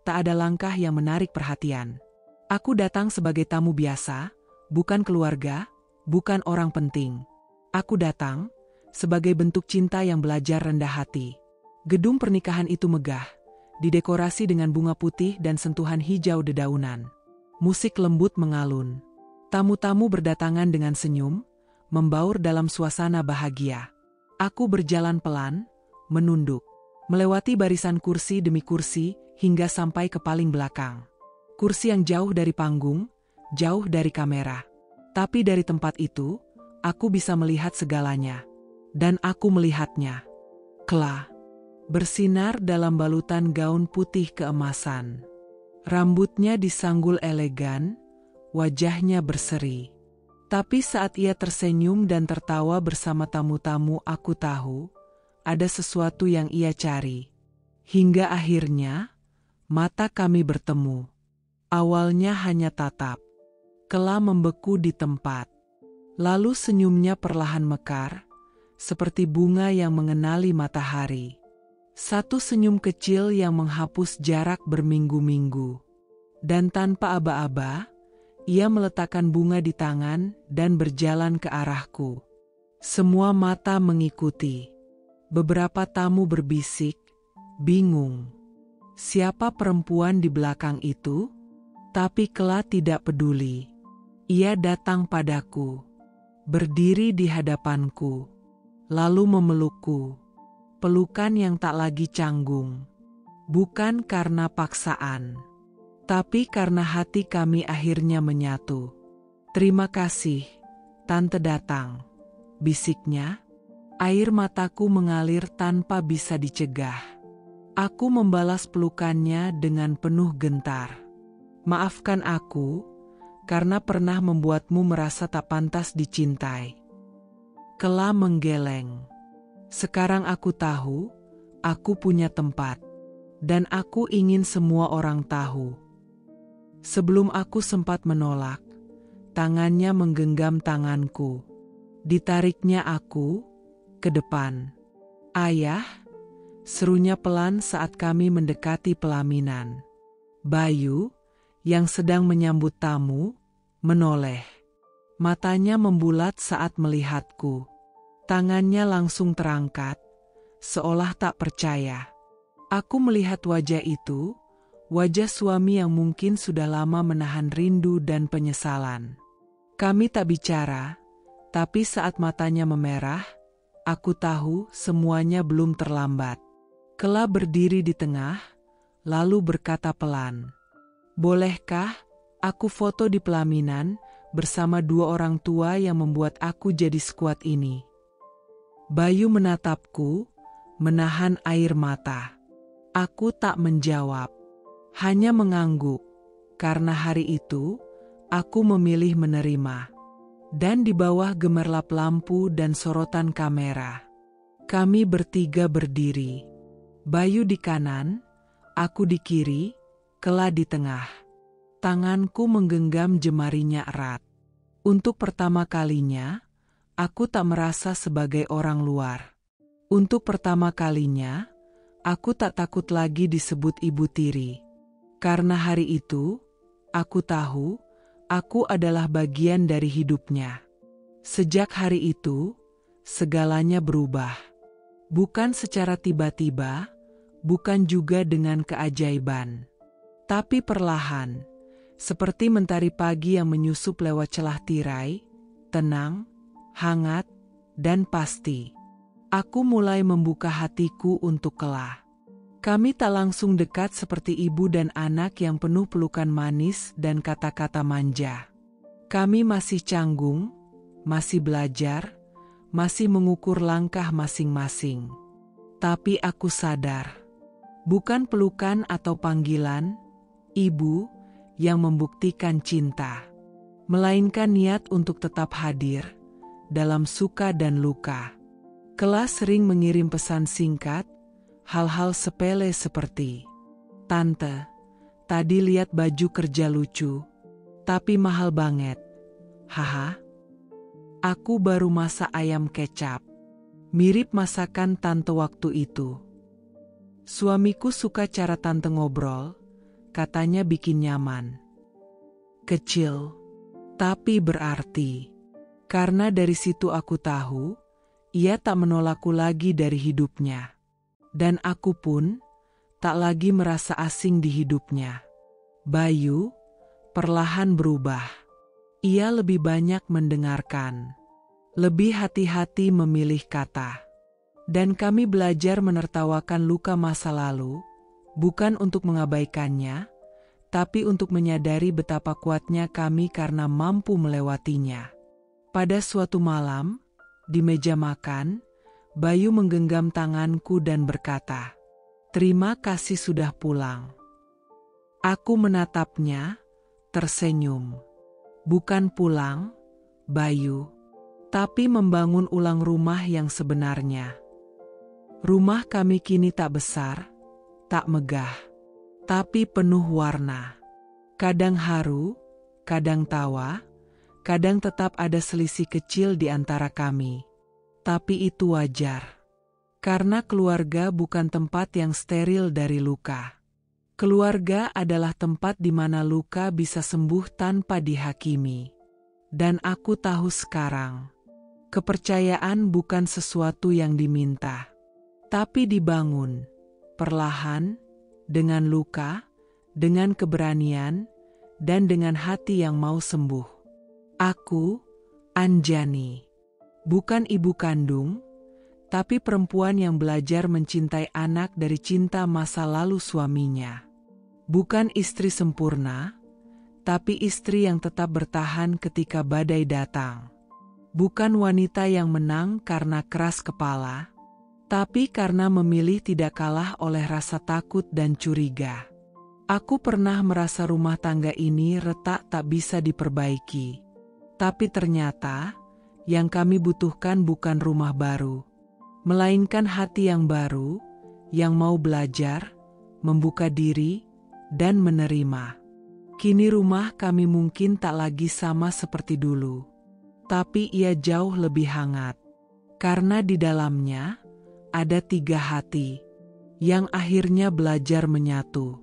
tak ada langkah yang menarik perhatian. Aku datang sebagai tamu biasa, bukan keluarga, bukan orang penting. Aku datang sebagai bentuk cinta yang belajar rendah hati. Gedung pernikahan itu megah, didekorasi dengan bunga putih dan sentuhan hijau dedaunan. Musik lembut mengalun. Tamu-tamu berdatangan dengan senyum, membaur dalam suasana bahagia. Aku berjalan pelan, menunduk, melewati barisan kursi demi kursi hingga sampai ke paling belakang. Kursi yang jauh dari panggung, jauh dari kamera. Tapi dari tempat itu, aku bisa melihat segalanya. Dan aku melihatnya. Kla, bersinar dalam balutan gaun putih keemasan. Rambutnya disanggul elegan, wajahnya berseri. Tapi saat ia tersenyum dan tertawa bersama tamu-tamu, aku tahu ada sesuatu yang ia cari. Hingga akhirnya, mata kami bertemu. Awalnya hanya tatap. Kela membeku di tempat. Lalu senyumnya perlahan mekar, seperti bunga yang mengenali matahari. Satu senyum kecil yang menghapus jarak berminggu-minggu. Dan tanpa aba-aba, ia meletakkan bunga di tangan dan berjalan ke arahku. Semua mata mengikuti. Beberapa tamu berbisik, bingung. Siapa perempuan di belakang itu? Tapi Kela tidak peduli. Ia datang padaku, berdiri di hadapanku, lalu memelukku. Pelukan yang tak lagi canggung. Bukan karena paksaan, tapi karena hati kami akhirnya menyatu. "Terima kasih, Tante datang," bisiknya. Air mataku mengalir tanpa bisa dicegah. Aku membalas pelukannya dengan penuh gentar. "Maafkan aku, karena pernah membuatmu merasa tak pantas dicintai." Kela menggeleng. "Sekarang aku tahu, aku punya tempat. Dan aku ingin semua orang tahu." Sebelum aku sempat menolak, tangannya menggenggam tanganku. Ditariknya aku ke depan. "Ayah," serunya pelan saat kami mendekati pelaminan. Bayu, yang sedang menyambut tamu, menoleh. Matanya membulat saat melihatku. Tangannya langsung terangkat, seolah tak percaya. Aku melihat wajah itu, wajah suami yang mungkin sudah lama menahan rindu dan penyesalan. Kami tak bicara, tapi saat matanya memerah, aku tahu semuanya belum terlambat. Kela berdiri di tengah, lalu berkata pelan, "Bolehkah aku foto di pelaminan bersama dua orang tua yang membuat aku jadi sekuat ini?" Bayu menatapku, menahan air mata. Aku tak menjawab, hanya mengangguk, karena hari itu aku memilih menerima. Dan di bawah gemerlap lampu dan sorotan kamera, kami bertiga berdiri. Bayu di kanan, aku di kiri, Kela di tengah. Tanganku menggenggam jemarinya erat. Untuk pertama kalinya, aku tak merasa sebagai orang luar. Untuk pertama kalinya, aku tak takut lagi disebut ibu tiri. Karena hari itu, aku tahu, aku adalah bagian dari hidupnya. Sejak hari itu, segalanya berubah. Bukan secara tiba-tiba, bukan juga dengan keajaiban. Tapi perlahan, seperti mentari pagi yang menyusup lewat celah tirai, tenang, hangat, dan pasti. Aku mulai membuka hatiku untuk Kela. Kami tak langsung dekat seperti ibu dan anak yang penuh pelukan manis dan kata-kata manja. Kami masih canggung, masih belajar, masih mengukur langkah masing-masing. Tapi aku sadar, bukan pelukan atau panggilan, ibu, yang membuktikan cinta, melainkan niat untuk tetap hadir dalam suka dan luka. Kela sering mengirim pesan singkat, hal-hal sepele seperti, "Tante, tadi lihat baju kerja lucu, tapi mahal banget. Haha. Aku baru masak ayam kecap." Mirip masakan tante waktu itu. Suamiku suka cara tante ngobrol, katanya bikin nyaman. Kecil, tapi berarti. Karena dari situ aku tahu, ia tak menolakku lagi dari hidupnya. Dan aku pun tak lagi merasa asing di hidupnya. Bayu perlahan berubah. Ia lebih banyak mendengarkan, lebih hati-hati memilih kata. Dan kami belajar menertawakan luka masa lalu, bukan untuk mengabaikannya, tapi untuk menyadari betapa kuatnya kami karena mampu melewatinya. Pada suatu malam, di meja makan, Bayu menggenggam tanganku dan berkata, "Terima kasih sudah pulang." Aku menatapnya, tersenyum. Bukan pulang, Bayu, tapi membangun ulang rumah yang sebenarnya. Rumah kami kini tak besar, tak megah, tapi penuh warna. Kadang haru, kadang tawa, kadang tetap ada selisih kecil di antara kami. Tapi itu wajar. Karena keluarga bukan tempat yang steril dari luka. Keluarga adalah tempat di mana luka bisa sembuh tanpa dihakimi. Dan aku tahu sekarang, kepercayaan bukan sesuatu yang diminta, tapi dibangun, perlahan, dengan luka, dengan keberanian, dan dengan hati yang mau sembuh. Aku, Anjani, bukan ibu kandung, tapi perempuan yang belajar mencintai anak dari cinta masa lalu suaminya. Bukan istri sempurna, tapi istri yang tetap bertahan ketika badai datang. Bukan wanita yang menang karena keras kepala, tapi karena memilih tidak kalah oleh rasa takut dan curiga. Aku pernah merasa rumah tangga ini retak tak bisa diperbaiki. Tapi ternyata, yang kami butuhkan bukan rumah baru, melainkan hati yang baru, yang mau belajar, membuka diri, dan menerima. Kini rumah kami mungkin tak lagi sama seperti dulu, tapi ia jauh lebih hangat. Karena di dalamnya, ada 3 hati yang akhirnya belajar menyatu.